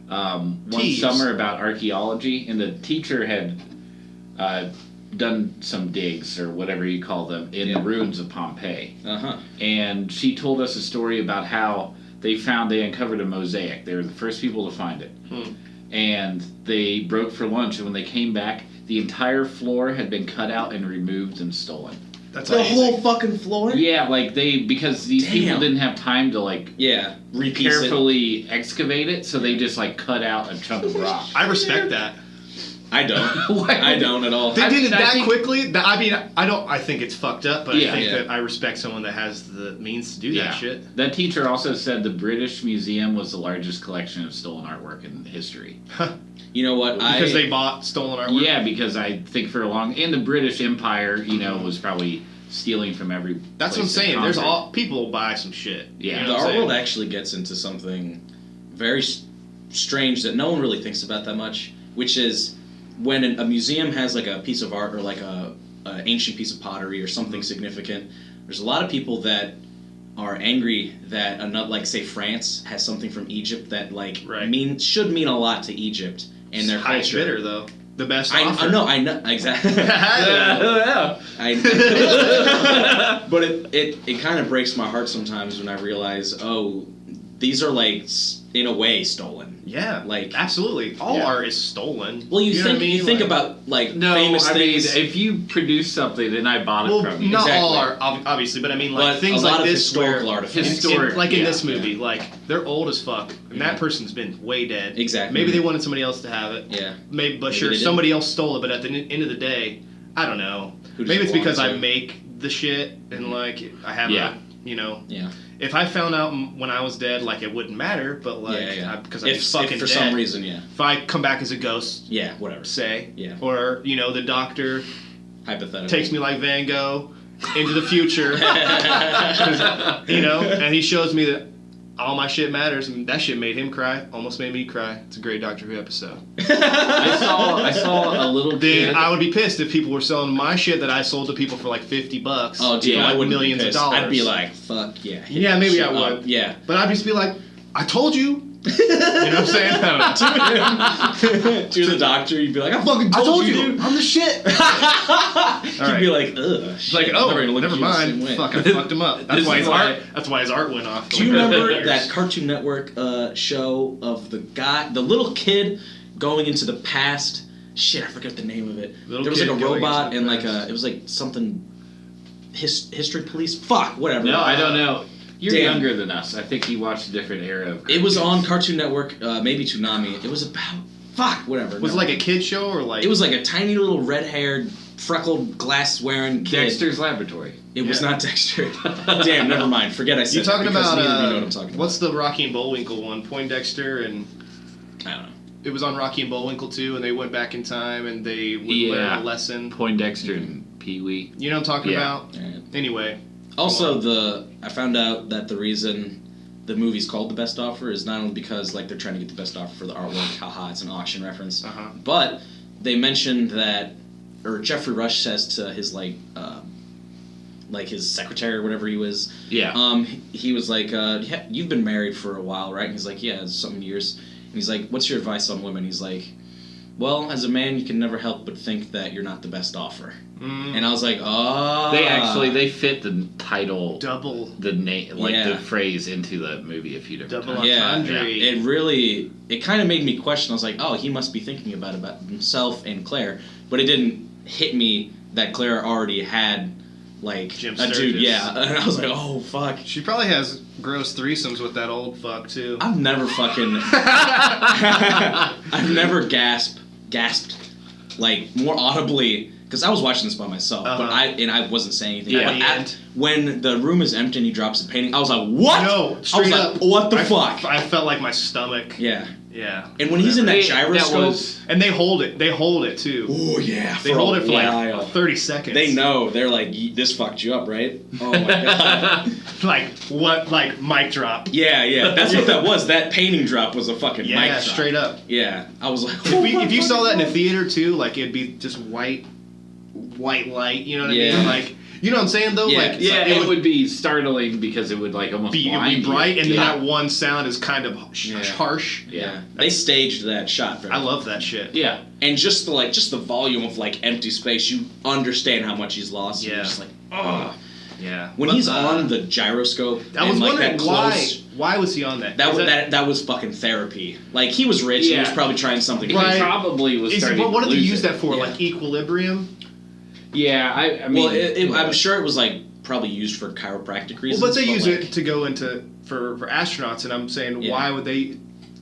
one
Tease.
summer about archaeology, and the teacher had done some digs or whatever you call them in the ruins of Pompeii,
Uh-huh.
and she told us a story about how they uncovered a mosaic. They were the first people to find it, and they broke for lunch, and when they came back, the entire floor had been cut out and removed and stolen.
That's
The
amazing.
whole fucking floor?
Yeah, like because these people
Damn.
didn't have time to like
Yeah. Repiece it.
carefully excavate it, so they just like cut out a chunk of rock.
I respect that.
I don't.
Why?
I don't at all.
They
I
did
mean,
it that
I think-
quickly. I think it's fucked up, but
Yeah.
I think
Yeah.
that I respect someone that has the means to do
Yeah.
that shit.
That teacher also said the British Museum was the largest collection of stolen artwork in history.
You know what?
Because they bought stolen artwork.
Yeah, because I think for a long and the British Empire, was probably stealing from every.
That's what I'm
place they
saying. There's
conquered.
people will buy some shit.
Yeah.
You know
The
what I'm
art world
saying?
actually gets into something very strange that no one really thinks about that much, which is when a museum has like a piece of art or like a ancient piece of pottery or something significant. There's a lot of people that are angry that another, like say France has something from Egypt that like
Right.
should mean a lot to Egypt and their
highest
culture.
bidder though. The best offer.
I know exactly.
Yeah.
But it kind of breaks my heart sometimes when I realize, oh, these are like in a way stolen.
Yeah,
Like-
absolutely. All
Yeah.
art is stolen.
Well, you
know
think
what I mean?
you think
Like-
about like
No,
famous
I mean,
things.
if you produce something, then I bought it
Well,
from you.
not all
Exactly.
art, obviously, but I mean, like
But
things
a lot
like
of
this,
historical
where
artifacts.
Historic,
like in
yeah,
this movie, like they're old as fuck, and that
Mhm.
person's been way dead.
Exactly.
Maybe they wanted somebody else to have it.
Yeah.
Maybe, but
Maybe
sure,
they didn't.
somebody else stole it. But at the end of the day, I don't know.
Who
Maybe it's
doesn't
because
want
I
to?
make the shit and like I have
Yeah.
Yeah.
If I found out when I was dead, like it wouldn't matter. But like,
Yeah.
because I'm
If
fucking
for
dead.
some reason, yeah.
If I come back as a ghost,
Yeah. Whatever.
say,
Yeah.
or the doctor
Hypothetical.
takes me like Van Gogh into the future, and he shows me that All My Shit Matters, and that shit made him cry. Almost made me cry. It's a great Doctor Who episode.
I saw a little bit.
Then I would be pissed if people were selling my shit that I sold to people for like $50.
Oh, dude,
for like
I wouldn't
millions
be
of
pissed.
dollars.
I'd be like, fuck yeah.
Yeah, maybe I
Shut
would.
up. Yeah.
But I'd just be like, I told you. You know what I'm saying? I don't know.
To the doctor, you'd be like, I fucking
I told you,
dude.
I'm the shit.
You'd be like, ugh.
It's like,
shit,
oh,
I'm never gonna look
never
at you the same
mind.
way.
Fuck, I fucked him up. That's
This
why
is
his
why-
art. That's why his art went off.
Do you remember that Cartoon Network show of the little kid going into the past? Shit, I forget the name of it.
Little
There was like
kid
a
going
robot
into the
and like
past.
it was like something history police. Fuck, whatever.
No, I don't know. You're
Damn.
younger than us. I think you watched a different era of
It was
cartoons.
on Cartoon Network, maybe Toonami. It was about whatever.
Was it
no.
like a kid show or like?
It was like a tiny little red-haired, freckled, glass-wearing kid.
Dexter's Laboratory.
It was
Yeah.
not Dexter. Damn, never mind. Forget I said
You talking
that because
about?
neither of you know what I'm talking
What's the Rocky and Bullwinkle one? Poindexter and.
about. I don't know.
It was on Rocky and Bullwinkle too, and they went back in time and they would
Yeah.
learn a lesson.
Poindexter and Pee-wee.
You know what I'm talking
Yeah.
about?
Alright.
Anyway.
Also, I found out that the reason the movie's called The Best Offer is not only because like they're trying to get the best offer for the artwork, haha, it's an auction reference,
Uh-huh.
but they mentioned that, or Geoffrey Rush says to his like his secretary or whatever he was,
Yeah.
he was like, yeah, you've been married for a while, right? And he's like, yeah, some years. And he's like, what's your advice on women? He's like, well, as a man, you can never help but think that you're not the best offer.
Mm.
And I was like, oh.
They fit the title,
Double.
the name, like
Yeah.
the phrase into the movie a few different
Double
times.
Yeah,
entendre.
it kind of made me question. I was like, oh, he must be thinking about himself and Claire. But it didn't hit me that Claire already had, like,
Jim
a dude,
Sturgis.
yeah. And I was like, oh, fuck.
She probably has gross threesomes with that old fuck too.
I've never fucking... I've never gasped, like, more audibly... Because I was watching this by myself, but I wasn't saying anything.
Yeah.
But
At the end.
when the room is empty and he drops the painting, I was like, what?
No,
I was
straight
like,
up.
what the fuck?
I felt like my stomach.
Yeah.
Yeah.
And when he's in that
That
gyroscope...
was-
And they hold it. They hold it too.
Oh, yeah.
They hold it for
while.
like 30 seconds.
They know. They're like, this fucked you up, right? Oh, my God.
Like, what? Like, mic drop.
Yeah. That's what that was. That painting drop was a fucking mic
Yeah,
drop.
straight up.
Yeah. I was like,
If you saw that in a theater too, like, it'd be just white light, you know what I
Yeah.
mean? Like, you know what I'm saying though?
Yeah.
Like,
Yeah,
it
it would be startling because it would like almost
be, it'd
blind
be bright,
you.
and then
Yeah.
that one sound is kind of harsh.
Yeah.
They staged that shot very
I
well.
love that shit.
Yeah.
And just the volume of, like, empty space, you understand how much he's lost.
Yeah.
You're just like, ugh.
Yeah.
When
But,
he's on the gyroscope,
I was
and, like,
wondering
that close...
why was he on that?
That
Is
was that was fucking therapy. Like, he was rich. He
Yeah.
was probably trying something.
He
Right.
probably was
Is
starting
what
to
did they
lose
use
it.
that for?
Yeah.
Like equilibrium?
Yeah, I mean...
Well, I'm sure it was, like, probably used for chiropractic reasons.
Well, but they use
like,
it to go into for astronauts, and I'm saying
Yeah.
why would they,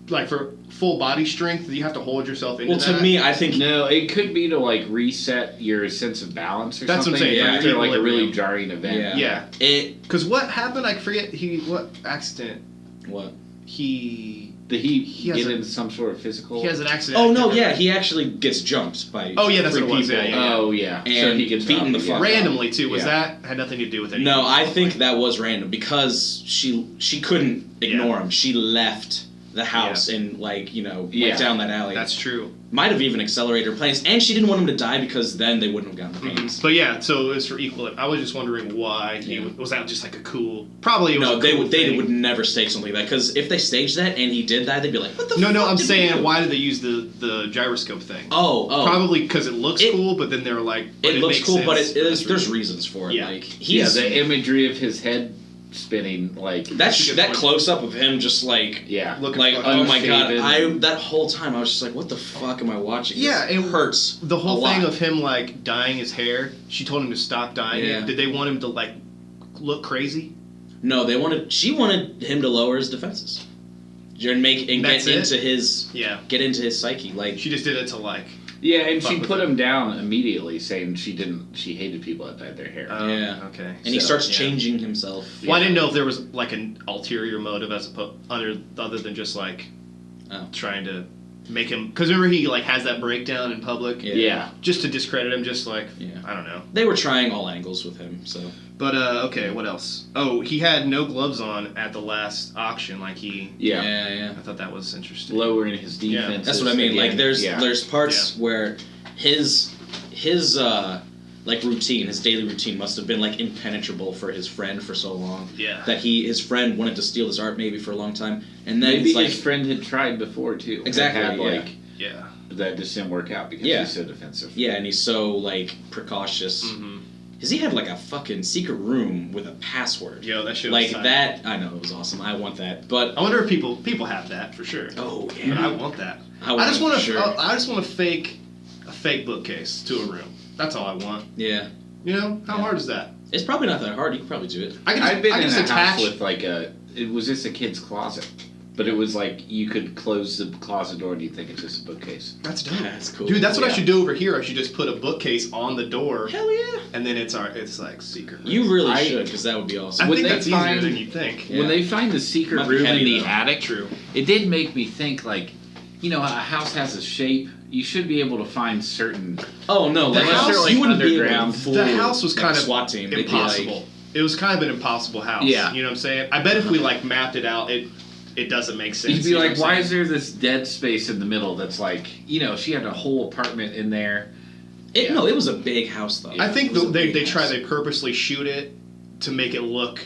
like for full body strength, you have to hold yourself into
Well,
that?
to me, I think
No, it could be to like reset your sense of balance or
That's what I'm
something.
saying,
yeah,
after like a really
equilibrium.
jarring event.
yeah.
it.
Because what happened? I forget. What accident?
What?
He
Did he
has
get
a-
into some sort of physical?
he has an accident.
Oh no, yeah, he actually gets jumped by.
Oh, yeah, that's
three
what it was,
people.
yeah.
Oh yeah.
And
he gets
beaten
dropped
the
again.
fuck
randomly too. Was
Yeah.
that had nothing to do with it?
No, I think that was random because she couldn't ignore
Yeah.
him. She left the house and like went
Yeah.
down that alley.
that's true.
Might have even accelerated her plans, and she didn't want him to die because then they wouldn't have gotten the paintings.
But yeah, so it was for equilibrium. I was just wondering why he
Yeah.
was that just like a cool. Probably it was
No,
a
they
cool
would they
thing.
would never stage something like that because if they staged that and he did that, they'd be like, what the
No,
fuck
I'm
did we
saying
do?
why did they use the gyroscope thing?
Oh.
Probably because it looks
It-
cool, but then they were like, but
It looks
makes
cool, but
sense for this
there's
reason.
reasons for it.
Yeah.
Like
Yeah,
he's
the imagery of his head spinning, like
That's a good
that
point.
close up of him just like
yeah.
Looking
like
fucking
oh my god,
unshaven.
that whole time I was just like, what the fuck am I watching?
Yeah,
it
it
hurts.
The
a
whole
lot.
thing of him like dyeing his hair. She told him to stop dyeing
Yeah.
it. Did they want him to like look crazy?
No, she wanted him to lower his defenses and
That's
get
it?
into his
Yeah.
psyche. Like
She just did it to like.
Yeah, and
Fuck
she
with
put
it.
him down immediately, saying she hated people that dyed their hair.
Yeah.
Okay.
and he
So,
starts
yeah.
changing himself.
Well, I didn't know if there was like an ulterior motive other than just like
Oh.
trying to make him, because remember he like has that breakdown in public.
Yeah.
Just to discredit him, just like I don't know.
They were trying all angles with him, so.
But okay, what else? Oh, he had no gloves on at the last auction. Like
Yeah.
I thought that was interesting.
Lowering his defense.
Yeah.
That's what I mean. Like there's parts where his like routine, his daily routine must have been like impenetrable for his friend for so long.
Yeah.
That his friend wanted to steal his art maybe for a long time, and then
maybe
like,
his friend had tried before too.
Exactly.
Yeah.
That just didn't work out because he's so defensive.
Yeah, and he's so like precautious.
Mm-hmm.
Because he had like a fucking secret room with a password.
Yo, that shit was
like
tight.
that. I know, it was awesome. I want that, but
I wonder if people have that for sure.
oh yeah,
But I want that.
I just want
to fake a fake bookcase to a room. That's all I want.
Yeah.
You know how hard is that?
It's probably not that hard. You could probably do it.
I've been in
just
a
attach
house with like it was just a kid's closet, but it was like you could close the closet door and you think it's just a bookcase.
That's dope.
That's cool.
Dude, that's what I should do over here. I should just put a bookcase on the door.
Hell yeah.
And then it's like secret room.
You really should, because that would be awesome.
I
When
think
they
that's
find-
easier than you think.
Yeah.
When they find the secret
Might be
room
heavy,
in the
though.
attic,
True.
it did make me think like, you know, a house has a shape. You should be able to find certain.
Oh no,
The
like
house-
you wouldn't be able to
underground.
fool
The house was
like
kind
a
of
SWAT team. They'd be
impossible.
like,
It was kind of an impossible house.
Yeah.
You know what I'm saying? I bet if we like mapped it out, it doesn't make sense.
You'd be
you know
like,
what I'm
why
saying?
is there this dead space in the middle that's like, you know, she had a whole apartment in there.
No, it was a big house though.
I think
It was a
they
big house.
they purposely shoot it to make it look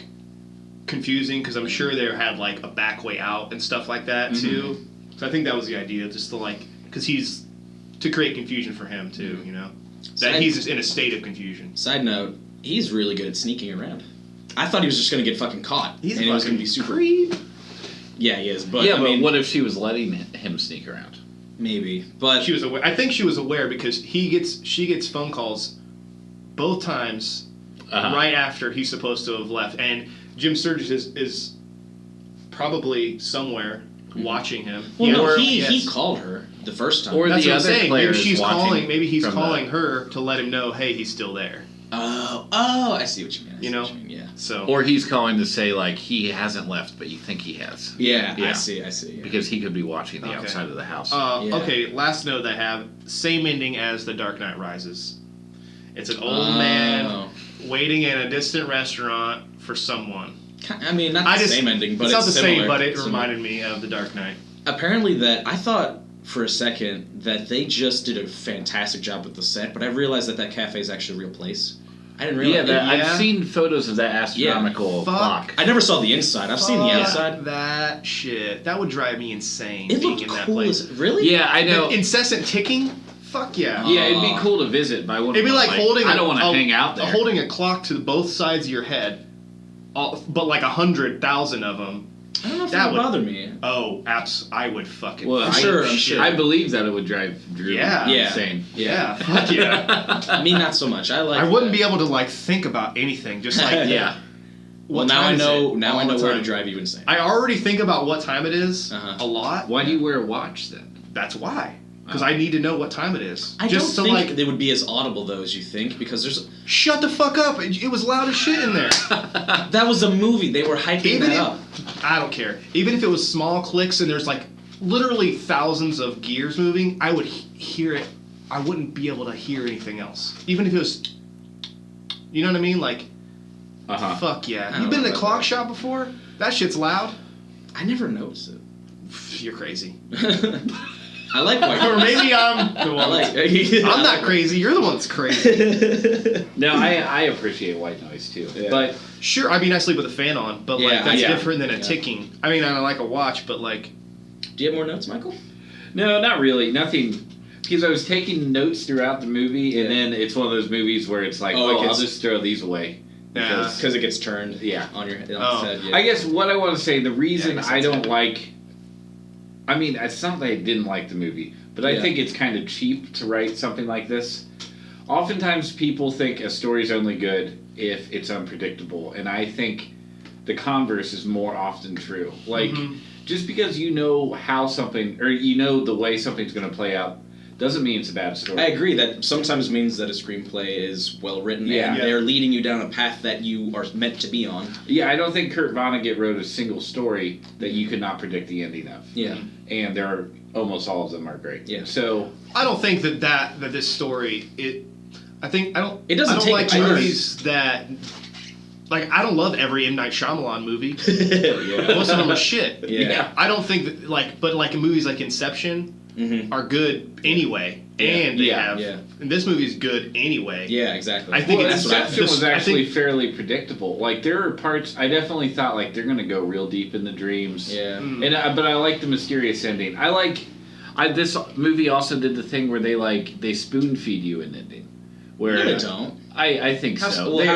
confusing because I'm sure they had like a back way out and stuff like that too. So I think that was the idea, just to like, because he's to create confusion for him too, you know, that he's just in a state of confusion.
Side note, he's really good at sneaking around. I thought he was just gonna get fucking caught.
He's
and
a
he was
fucking
gonna be super.
creep.
Yeah, he is. But
yeah,
I
but
mean,
what if she was letting him sneak around?
maybe. But
She was aware. I think she was aware because she gets phone calls both times right after he's supposed to have left, and Jim Sturgis is probably somewhere watching him.
well, no,
Or-
he
yes.
called her the first time.
Or
That's
the
what I'm
other
saying.
player
Maybe
is
she's
watching
calling. Maybe he's
from
calling her to let him know, hey, he's still there.
Oh, I see what you mean. I see
You know?
what you mean, yeah.
So
Or he's calling to say like he hasn't left, but you think he has.
Yeah,
Yeah.
I see. Yeah.
Because he could be watching the
Okay.
outside of the house.
Yeah.
Okay, last note I have, same ending as The Dark Knight Rises. It's an old man waiting in a distant restaurant for someone.
I mean, not the same ending, but
it's not the
similar.
same, but it
Similar.
reminded me of The Dark Knight.
Apparently, that I thought for a second that they just did a fantastic job with the set, but I realized that cafe is actually a real place. I didn't realize.
I've seen photos of that astronomical
Fuck.
clock.
I never saw the inside. I've seen the
Fuck
outside.
That shit. That would drive me insane.
It
being
looked
in that
cool.
place.
Really?
Yeah, I know.
The incessant ticking. Fuck yeah.
Yeah, it'd be cool to visit, but I wouldn't.
It'd be like holding.
I don't want to hang out there.
Holding a clock to both sides of your head, but like 100,000 of them.
I don't know if
That
that would
would-
bother me.
Oh, I would fucking.
Well,
I'm sure.
I believe that it would drive Drew
Yeah.
insane.
Yeah. Fuck yeah.
Me, not so much. I like.
I wouldn't be able to like think about anything. Just like
Yeah.
Well,
what
now
time
I
is
know.
it?
Now
All
I know
the
where to
time.
drive you insane.
I already think about what time it is
Uh-huh.
a lot.
Why do you wear a watch then?
That's why. Because I need to know what time it is.
I
Just
don't
to
think
like.
they would be as audible though as you think, because there's.
Shut the fuck up! It was loud as shit in there.
That was a movie. They were hyping
Even
that
if
up.
I don't care. Even if it was small clicks and there's like literally thousands of gears moving, I would hear it. I wouldn't be able to hear anything else. Even if it was. You know what I mean? Like. Fuck yeah.
I
You've
don't
been
know
in a
about
clock
that.
shop before? That shit's loud.
I never noticed it.
You're crazy.
I like white
Or
noise.
maybe I'm the
I
one.
like.
I'm not crazy. You're the one that's crazy.
No, I appreciate white noise too.
Yeah.
But
Sure, I mean I sleep with a fan on, but like
Yeah,
that's
yeah.
different than a
Yeah.
ticking. I mean I don't like a watch, but like
Do you have more notes, Michael?
no, not really. Nothing. Because I was taking notes throughout the movie, and
Yeah.
then it's one of those movies where it's like,
Oh,
oh,
it
I'll
gets-
just throw these away.
Yeah.
Because it gets turned.
Yeah.
On your head.
Oh.
Head, yeah.
I guess what I want to say, the reason
Yeah, I guess
I
that's
don't
it.
like. I mean, it's not that I didn't like the movie, but I
Yeah.
think it's kind of cheap to write something like this. Oftentimes, people think a story's only good if it's unpredictable, and I think the converse is more often true. Like, just because you know how something, or you know the way something's going to play out, doesn't mean it's a bad story.
I agree. That sometimes means that a screenplay is well written
Yeah.
and
Yeah.
they're leading you down a path that you are meant to be on.
Yeah, I don't think Kurt Vonnegut wrote a single story that you could not predict the ending of.
Yeah.
And there are almost all of them are great.
Yeah.
So
I don't think that this story It
It doesn't
I don't
take
like
a turn.
movies that. Like, I don't love every M. Night Shyamalan movie.
Yeah.
Most of them are shit.
Yeah.
I don't think that, but movies like Inception are good anyway. And they have.
Yeah.
And this movie is good anyway.
Yeah, exactly.
I think it's
Inception was actually
I think-
fairly predictable. Like there are parts I definitely thought like they're gonna go real deep in the dreams.
Yeah.
But I like the mysterious ending. This movie also did the thing where they spoon feed you an ending. Where
No, they don't.
I think so.
Well,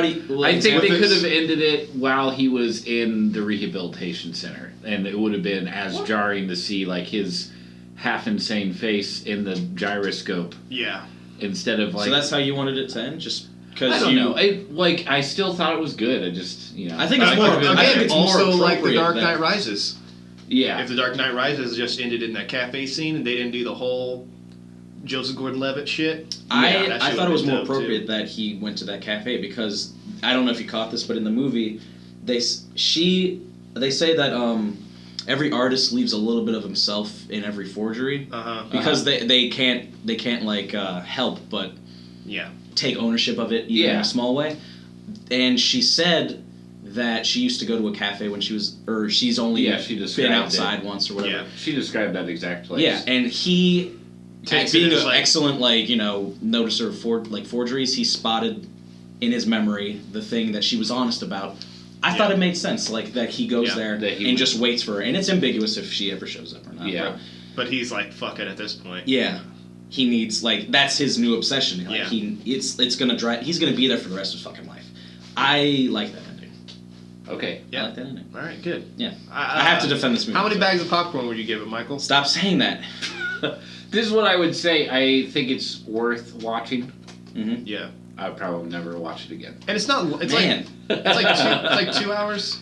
I think they could
this-
have ended it while he was in the rehabilitation center, and it would have been as jarring to see like his half insane face in the gyroscope
Yeah.
instead of like.
So that's how you wanted it to end, just because
I don't know. I still thought it was good. I just
I think it's
I
more.
could've been
I think
better.
it's more
also like The
appropriate
Dark
that-
Knight Rises.
Yeah.
If The Dark Knight Rises just ended in that cafe scene and they didn't do the whole Joseph Gordon-Levitt shit. that
I
shit
thought it was
would've
more
been dope,
appropriate
too.
that he went to that cafe because I don't know if you caught this, but in the movie, they say that every artist leaves a little bit of himself in every forgery because they can't like help but
Yeah.
take ownership of it even in
Yeah.
a small way. And she said that she used to go to a cafe when she's only
she
been
described
outside
it.
once or whatever.
Yeah.
She described that exact place.
Yeah, and he,
Takes it
being
as,
an
like-
excellent noticer of forgeries, he spotted in his memory the thing that she was honest about. I thought it made sense, that he goes there
that he
and
would-
just waits for her, and it's ambiguous if she ever shows up or not.
Yeah.
But he's like, fuck it at this point.
Yeah. He needs that's his new obsession. Like
Yeah.
it's gonna drive. He's gonna be there for the rest of his fucking life. I like that ending.
Okay.
I like that ending.
All right, good.
Yeah. I have to defend this movie.
How many bags of popcorn would you give it, Michael?
Stop saying that.
This is what I would say. I think it's worth watching.
Mm-hmm.
Yeah.
I would probably never watch it again.
And it's not. It's
Man.
like 2 hours.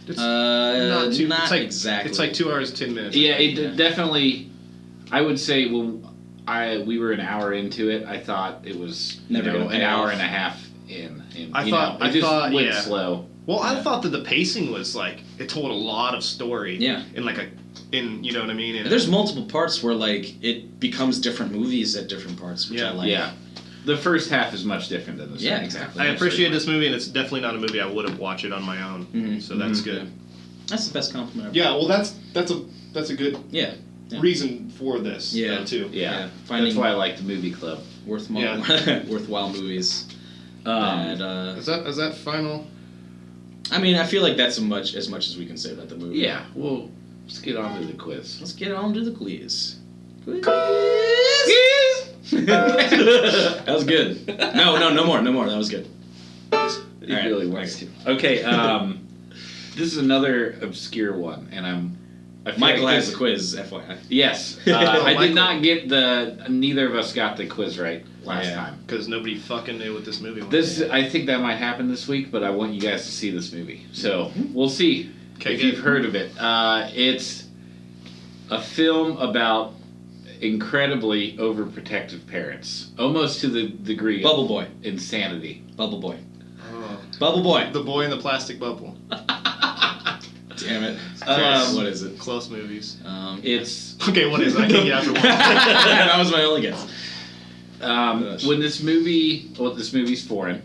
It's not too.
not
it's like,
exactly.
It's like 2 hours 10 minutes.
Yeah, it definitely. I would say we were an hour into it. I thought it was
Never gonna
an
pay
hour
off.
and a half in.
I
it
thought-
went
yeah.
slow.
Well, I
Yeah.
thought that the pacing was like it told a lot of story.
Yeah.
In you know what I mean. In
There's multiple parts where it becomes different movies at different parts, which I like.
Yeah. The first half is much different than the second
Yeah,
half.
exactly.
I appreciate this movie, and it's definitely not a movie I would have watched it on my own.
Mhm.
So that's
Mhm.
good.
That's the best compliment ever.
Yeah, well, that's a good
Yeah. Yeah.
reason for this.
Yeah.
too.
Yeah.
Finding
That's why I like the movie club.
worthwhile movies.
Um,
And,
Is that final?
I mean, I feel like that's as much as we can say about the movie.
yeah. Well, let's get on to the quiz.
Let's get on to the quiz. That was good. No more. That was good.
It
All right.
really wants to. Okay, this is another obscure one, and I feel
Michael
like
has
this-
the quiz, FYI.
Yes,
Oh,
I
Michael.
did not get neither of us got the quiz right last
Yeah.
time.
Because nobody fucking knew what this movie was.
I think that might happen this week, but I want you guys to see this movie. So we'll see
Okay,
if
good.
you've heard of it. It's a film about incredibly overprotective parents, almost to the degree
Bubble
of
Boy.
insanity.
Bubble Boy.
Oh.
Bubble Boy.
The Boy in the Plastic Bubble.
Damn it. What is it?
Close movies.
It's
Okay, what is it? I can't get after one.
That was my only guess.
when this movie's foreign.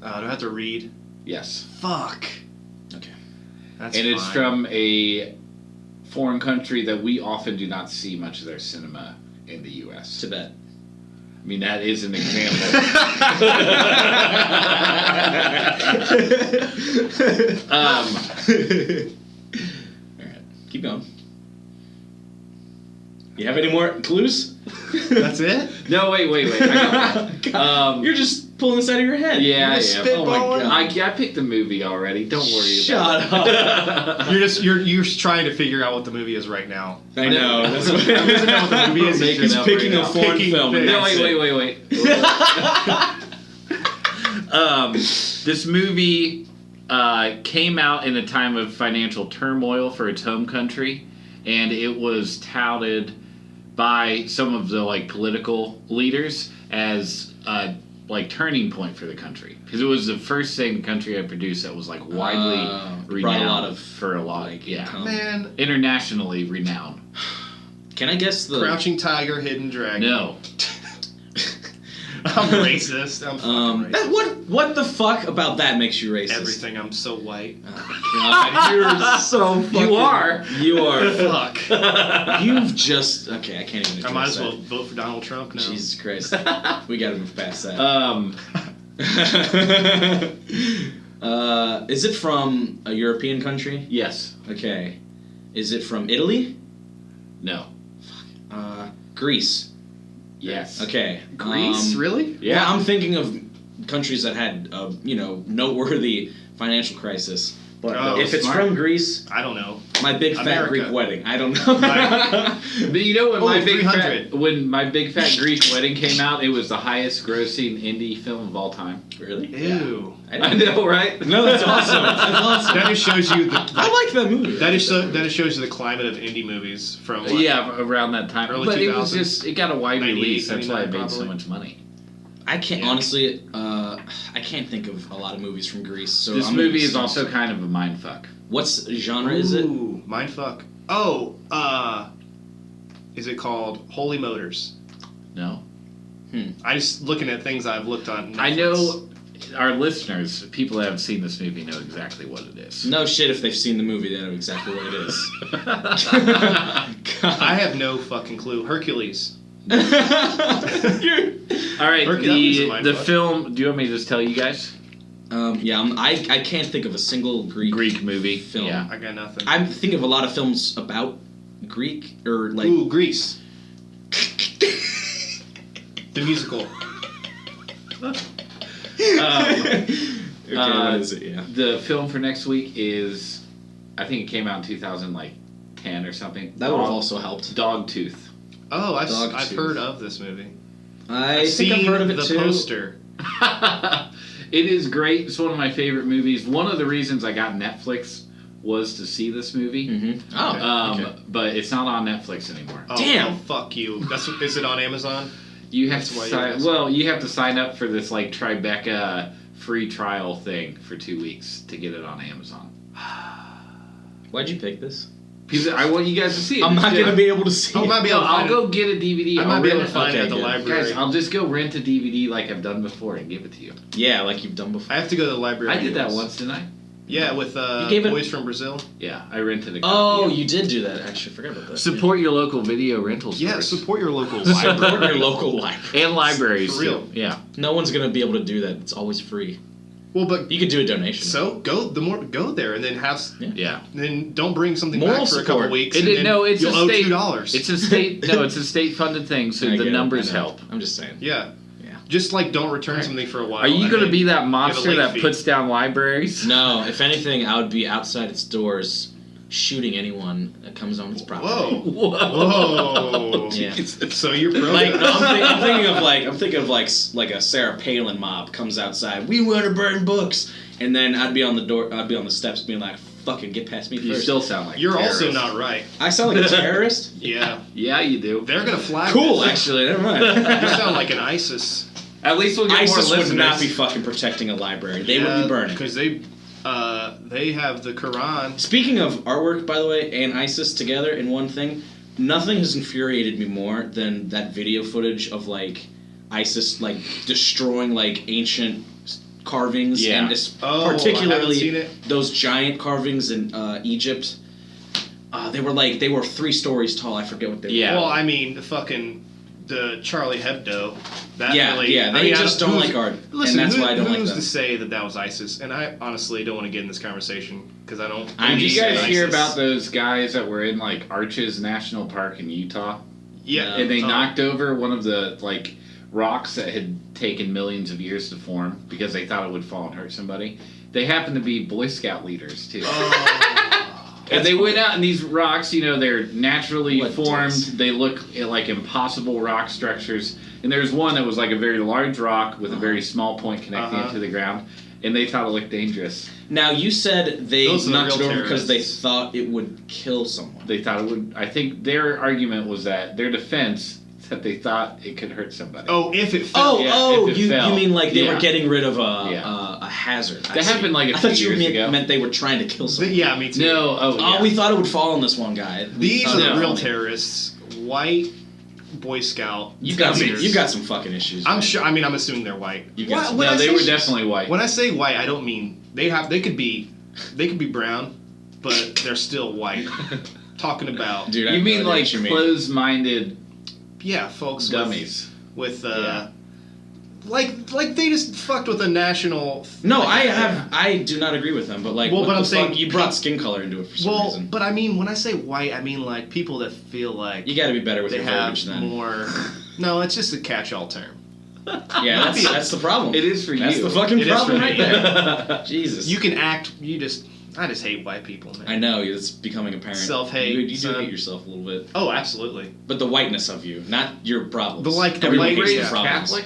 Do I have to read?
Yes.
Fuck.
Okay.
That's
And it's
fine.
from a foreign country that we often do not see much of their cinema in the U.S.
Tibet.
I mean, that is an example.
Alright. Keep going. You have any more clues?
That's it?
No, wait. I got
You're just pulling this out of your head.
Yeah,
You're just
I am.
spitballing.
Oh my God.
I picked the movie already. Don't worry
Shut
about
up.
it.
You're trying to figure out what the movie is right now.
I know. That's what
He doesn't know what the movie is.
Making
He's
up
picking
right
a
now.
foreign
Picking
film.
things.
No,
That's
wait.
it.
This movie came out in a time of financial turmoil for its home country, and it was touted by some of the political leaders as a turning point for the country, because it was the first thing the country had produced that was widely
brought
renowned
a lot of
for a lot,
income.
Man,
internationally renowned.
Can I guess the...
Crouching Tiger, Hidden Dragon.
No.
I'm racist. I'm fucking racist.
What the fuck about that makes you racist?
Everything. I'm so white.
Oh, God, you're so fucking...
You are.
You are.
Fuck.
You've just... Okay, I can't even address
I might as well
that.
vote for Donald Trump now.
Jesus Christ. We gotta move past that. Is it from a European country?
Yes.
Okay. Is it from Italy?
No.
Greece.
Yes.
Okay.
Greece? Really?
Yeah.
Well, I'm thinking of countries that had, noteworthy financial crisis. But if it's
smart.
from Greece,
I don't know.
my big fat
America.
Greek wedding. I don't know.
But you know when my big fat Greek wedding came out, it was the highest grossing indie film of all time.
Really?
Ew.
I know, right?
No, that's awesome. That's awesome.
That just shows you
I like that movie.
that just shows you the climate of indie movies from what,
Yeah, around that time.
Early
But
2000s.
it got a wide
98,
release. That's why it
99
made so
probably.
much money.
I can't
Yeah.
honestly. I can't think of a lot of movies from Greece. So
This
I'm
movie
gonna
is
say-
also kind of a mindfuck.
What's genre is it?
Ooh, mindfuck. Oh, is it called Holy Motors?
No?
I just looking at things I've looked on Netflix.
I know our listeners, people that have seen this movie, know exactly what it is.
No shit. If they've seen the movie, they know exactly what it is.
I have no fucking clue. Hercules.
All right,
Hercules is a
the
mindfuck.
film. Do you want me to just tell you guys?
I can't think of a single Greek
movie
film.
Yeah.
I got nothing.
I think of a lot of films about Greek or like.
Ooh, Grease. The musical.
Okay, what is it? Yeah.
The film for next week is, I think it came out in 2010 or something.
That would have also helped.
Dogtooth.
Oh, I've
Dogtooth.
heard of this movie.
I think I've heard of it
the
too.
poster.
It is great. It's one of my favorite movies. One of the reasons I got Netflix was to see this movie.
Mm-hmm. Oh, okay.
But it's not on Netflix anymore.
Oh,
Damn.
oh, fuck you. Is it on Amazon?
You have
That's
to
why
sign.
you guys-
Well, you have to sign up for this like Tribeca free trial thing for 2 weeks to get it on Amazon.
Why'd you pick this?
Because I want you guys to see it.
I'm not
It's
gonna
good.
be able to see
I
it.
might be
No,
able to
I'll
find
go get a DVD.
I might
I'll
be able
rent
to find it
okay,
at the
good.
library.
Guys, I'll just go rent a DVD like I've done before and give it to you.
Yeah, like you've done before.
I have to go to the library.
I did that
anyways.
once, didn't I?
Yeah, with
gave it-
Boys from Brazil.
Yeah, I rented a copy.
Oh,
of it.
you did do that. Actually, I forgot about that.
Support your local video rental stores.
Yeah, support your local
Support
library.
your local library.
And libraries,
For real.
too. Yeah.
No one's gonna be able to do that. It's always free.
Well, but
You could do a donation.
so go there and then have.
Yeah.
Then don't bring something
Moral
back for a couple
support.
weeks.
It
and
didn't-
then
no, it's
you'll
a
owe
state-
$2.
It's a state. No, it's a state-funded thing, so
I
the
get it,
numbers
I know.
help.
I'm just saying.
Yeah.
Yeah.
Just like don't return something for a while.
Are you
and
going to
then
be that
you have a
monster
late
that
fee.
puts down libraries?
No, if anything, I would be outside its doors, shooting anyone that comes on its property.
Whoa. Whoa.
Yeah.
So you're pro.
Like
that.
no, I'm thinking of like a Sarah Palin mob comes outside. We want to burn books, and then I'd be on the door. I'd be on the steps, being like, "Fucking get past me
You
first."
still sound like a
You're
terrorist.
also not right.
I sound like a terrorist.
Yeah.
Yeah, you do.
They're gonna flag.
Cool,
this.
actually. Never mind.
You sound like an ISIS.
At least we'll get
ISIS
more
would
listeners.
not be fucking protecting a library. They would be burning.
because they have the Quran.
Speaking of artwork, by the way, and ISIS together in one thing, nothing has infuriated me more than that video footage of like ISIS like destroying like ancient carvings
Yeah.
and
Oh, I haven't
particularly
seen it.
those giant carvings in Egypt. They were 3 stories tall. I forget what they
Yeah.
Well, I mean, the Charlie Hebdo. That
Yeah,
really,
yeah, they
I mean,
just don't
who's-
like art, and
Listen,
that's why I don't like
who's
them.
to say that was ISIS? And I honestly don't want to get in this conversation because I don't.
I
Did
mean,
you guys
ISIS.
hear about those guys that were in like Arches National Park in Utah?
Yeah,
And they
oh.
knocked over one of the like rocks that had taken millions of years to form because they thought it would fall and hurt somebody. They happened to be Boy Scout leaders too. And they went out and these rocks, you know, they're naturally
What
formed.
dicks.
They look like impossible rock structures. And there's one that was like a very large rock with a very small point connecting it to the ground. And they thought it looked dangerous.
Now you said they
Those are the
knocked it
real
over because they
terrorists.
thought it would kill someone.
They thought it would. I think their argument was that their defense that they thought it could hurt somebody.
Oh, if it fell.
Yeah, if it
you
fell.
mean like they
Yeah.
were getting rid of a
Yeah.
hazard?
That happened like a
I
few
thought you
years ago.
meant they were trying to kill someone.
Yeah, me too.
No. Oh,
Oh,
yeah.
we thought it would fall on this one guy.
These
Oh,
are the
no.
real terrorists. white Boy Scout.
You've got some fucking issues.
I'm
man.
sure. I mean, I'm assuming they're white.
No, they were definitely white.
When I say white, I don't mean they could be brown, but they're still white. Talking about,
Dude,
you mean like closed-minded?
Yeah, folks.
Dummies.
With like they just fucked with a national.
No, I do not agree with them, but like,
but I'm saying
you brought skin color into it for some reason.
But I mean, when I say white, I mean like people that feel like
you got to be better with
they
your
have
verbiage then.
more. No, it's just a catch-all term.
Yeah, that's the problem.
It is for you.
That's the fucking problem right there.
Yeah.
Jesus.
You can act. I just hate white people, man.
I know it's becoming apparent.
Self-hate.
You do hate yourself a little bit.
Oh, absolutely.
But the whiteness of you, not your problems.
The
Everyone
white
hates
race
your problems.
Catholic.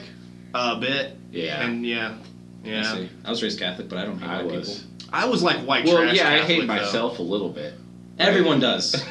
A bit.
Yeah.
And yeah.
I was raised Catholic, but I don't hate white people.
I was like white
well,
trash.
Yeah,
Catholic,
I hate myself a little bit.
Everyone does.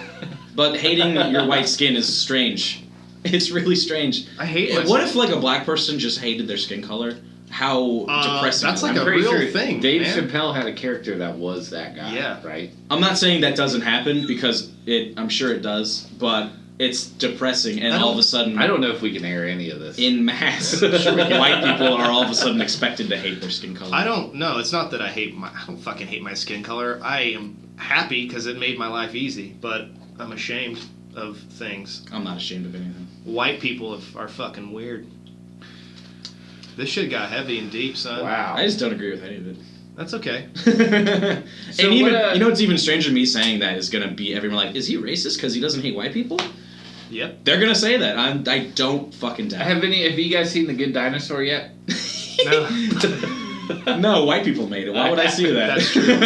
But hating your white skin is strange. It's really strange.
I hate myself.
What if like a black person just hated their skin color? How depressing.
That's like
I'm
a
pretty
real
sure
thing.
Dave
man.
Chappelle had a character that was that guy.
Yeah.
Right?
I'm not saying that doesn't happen because I'm sure it does, but it's depressing and all of a sudden
I don't know if we can air any of this.
in mass white people are all of a sudden expected to hate their skin color.
I don't know. It's not that I don't fucking hate my skin color. I am happy because it made my life easy, but I'm ashamed of things.
I'm not ashamed of anything.
White people are fucking weird. This shit got heavy and deep, son.
Wow.
I just don't agree with any of it.
That's okay.
And even you know what's even stranger than me saying that is gonna be everyone like, is he racist because he doesn't hate white people?
Yep.
They're gonna say that. I don't fucking doubt.
Have you guys seen The Good Dinosaur yet?
No.
No, white people made it. Why would I see that?
That's true.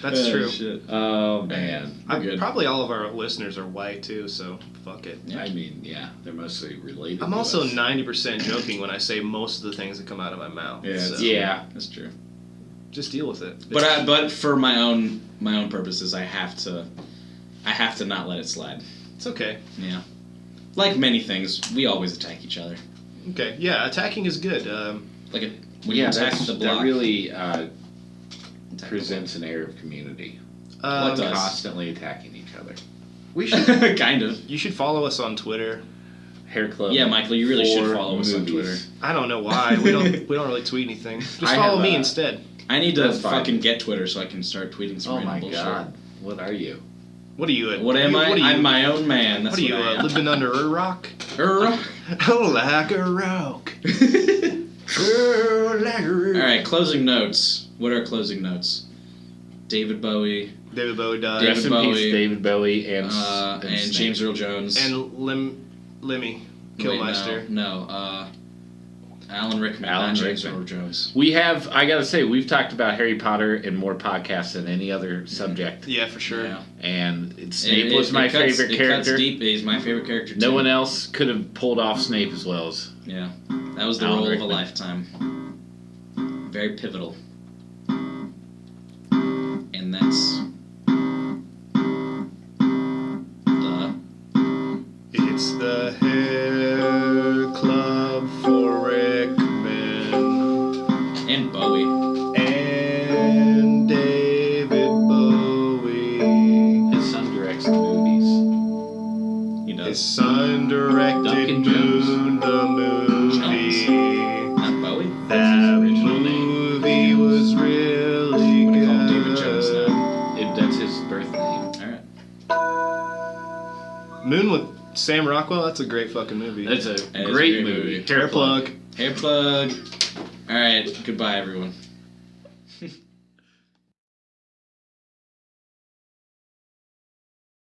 That's true.
Shit.
Oh man.
Good.
Probably all of our listeners are white too, so fuck it.
Yeah.
I mean, yeah, they're mostly related.
I'm
to
also
us.
90% joking when I say most of the things that come out of my mouth.
Yeah,
so
Yeah.
That's true.
just deal with it.
But for my own purposes, I have to not let it slide.
It's okay.
Yeah. Like many things, we always attack each other.
Okay. Yeah, attacking is good.
When you attack the block,
that really presents an air of community.
What does?
Constantly attacking each other.
We should.
kind of.
You should follow us on Twitter.
Hair Club.
Yeah, Michael, you really should
for
follow us on
movies.
Twitter.
I don't know why we don't really tweet anything. Just
I
follow
have,
me instead.
I need to
That's fine.
fucking get Twitter so I can start tweeting some
Oh
random
my
bullshit.
god. What are you?
What are you?
What am I? I'm my own man. That's
What are you?
I am.
Living under a rock?
Alright,
Oh, like a rock. Oh, like a rock.
closing notes. What are closing notes? David Bowie,
David Bowie died.
David
Rest in
Bowie,
peace, David Bowie and
and James Earl Jones.
And Lemmy Kilmister.
No, Alan Rickman,
Alan
not James
Rickman.
Earl Jones.
We have, I gotta say, we've talked about Harry Potter in more podcasts than any other subject.
Yeah, for sure.
Yeah.
And Snape was my
cuts-
favorite
it
character.
Cuts deep. He's my favorite character too.
No one else could have pulled off Snape as well as.
Yeah, that was the
Alan
role of a
Rickman.
lifetime. Very pivotal. And that's
It's the Hair Club for Rickman
and Bowie.
and David Bowie.
His son directs the movies.
He
His
does.
son directed
Duncan Jones.
Moon the movie.
Not Bowie.
That
his original name.
movie was really
I'm gonna
good.
call him David Jones now.
That's his birth name.
All right.
Moon with Sam Rockwell. That's a great fucking movie.
That's a
That is a
great
great
movie.
movie.
Hair plug.
Hair plug. All right. Goodbye, everyone.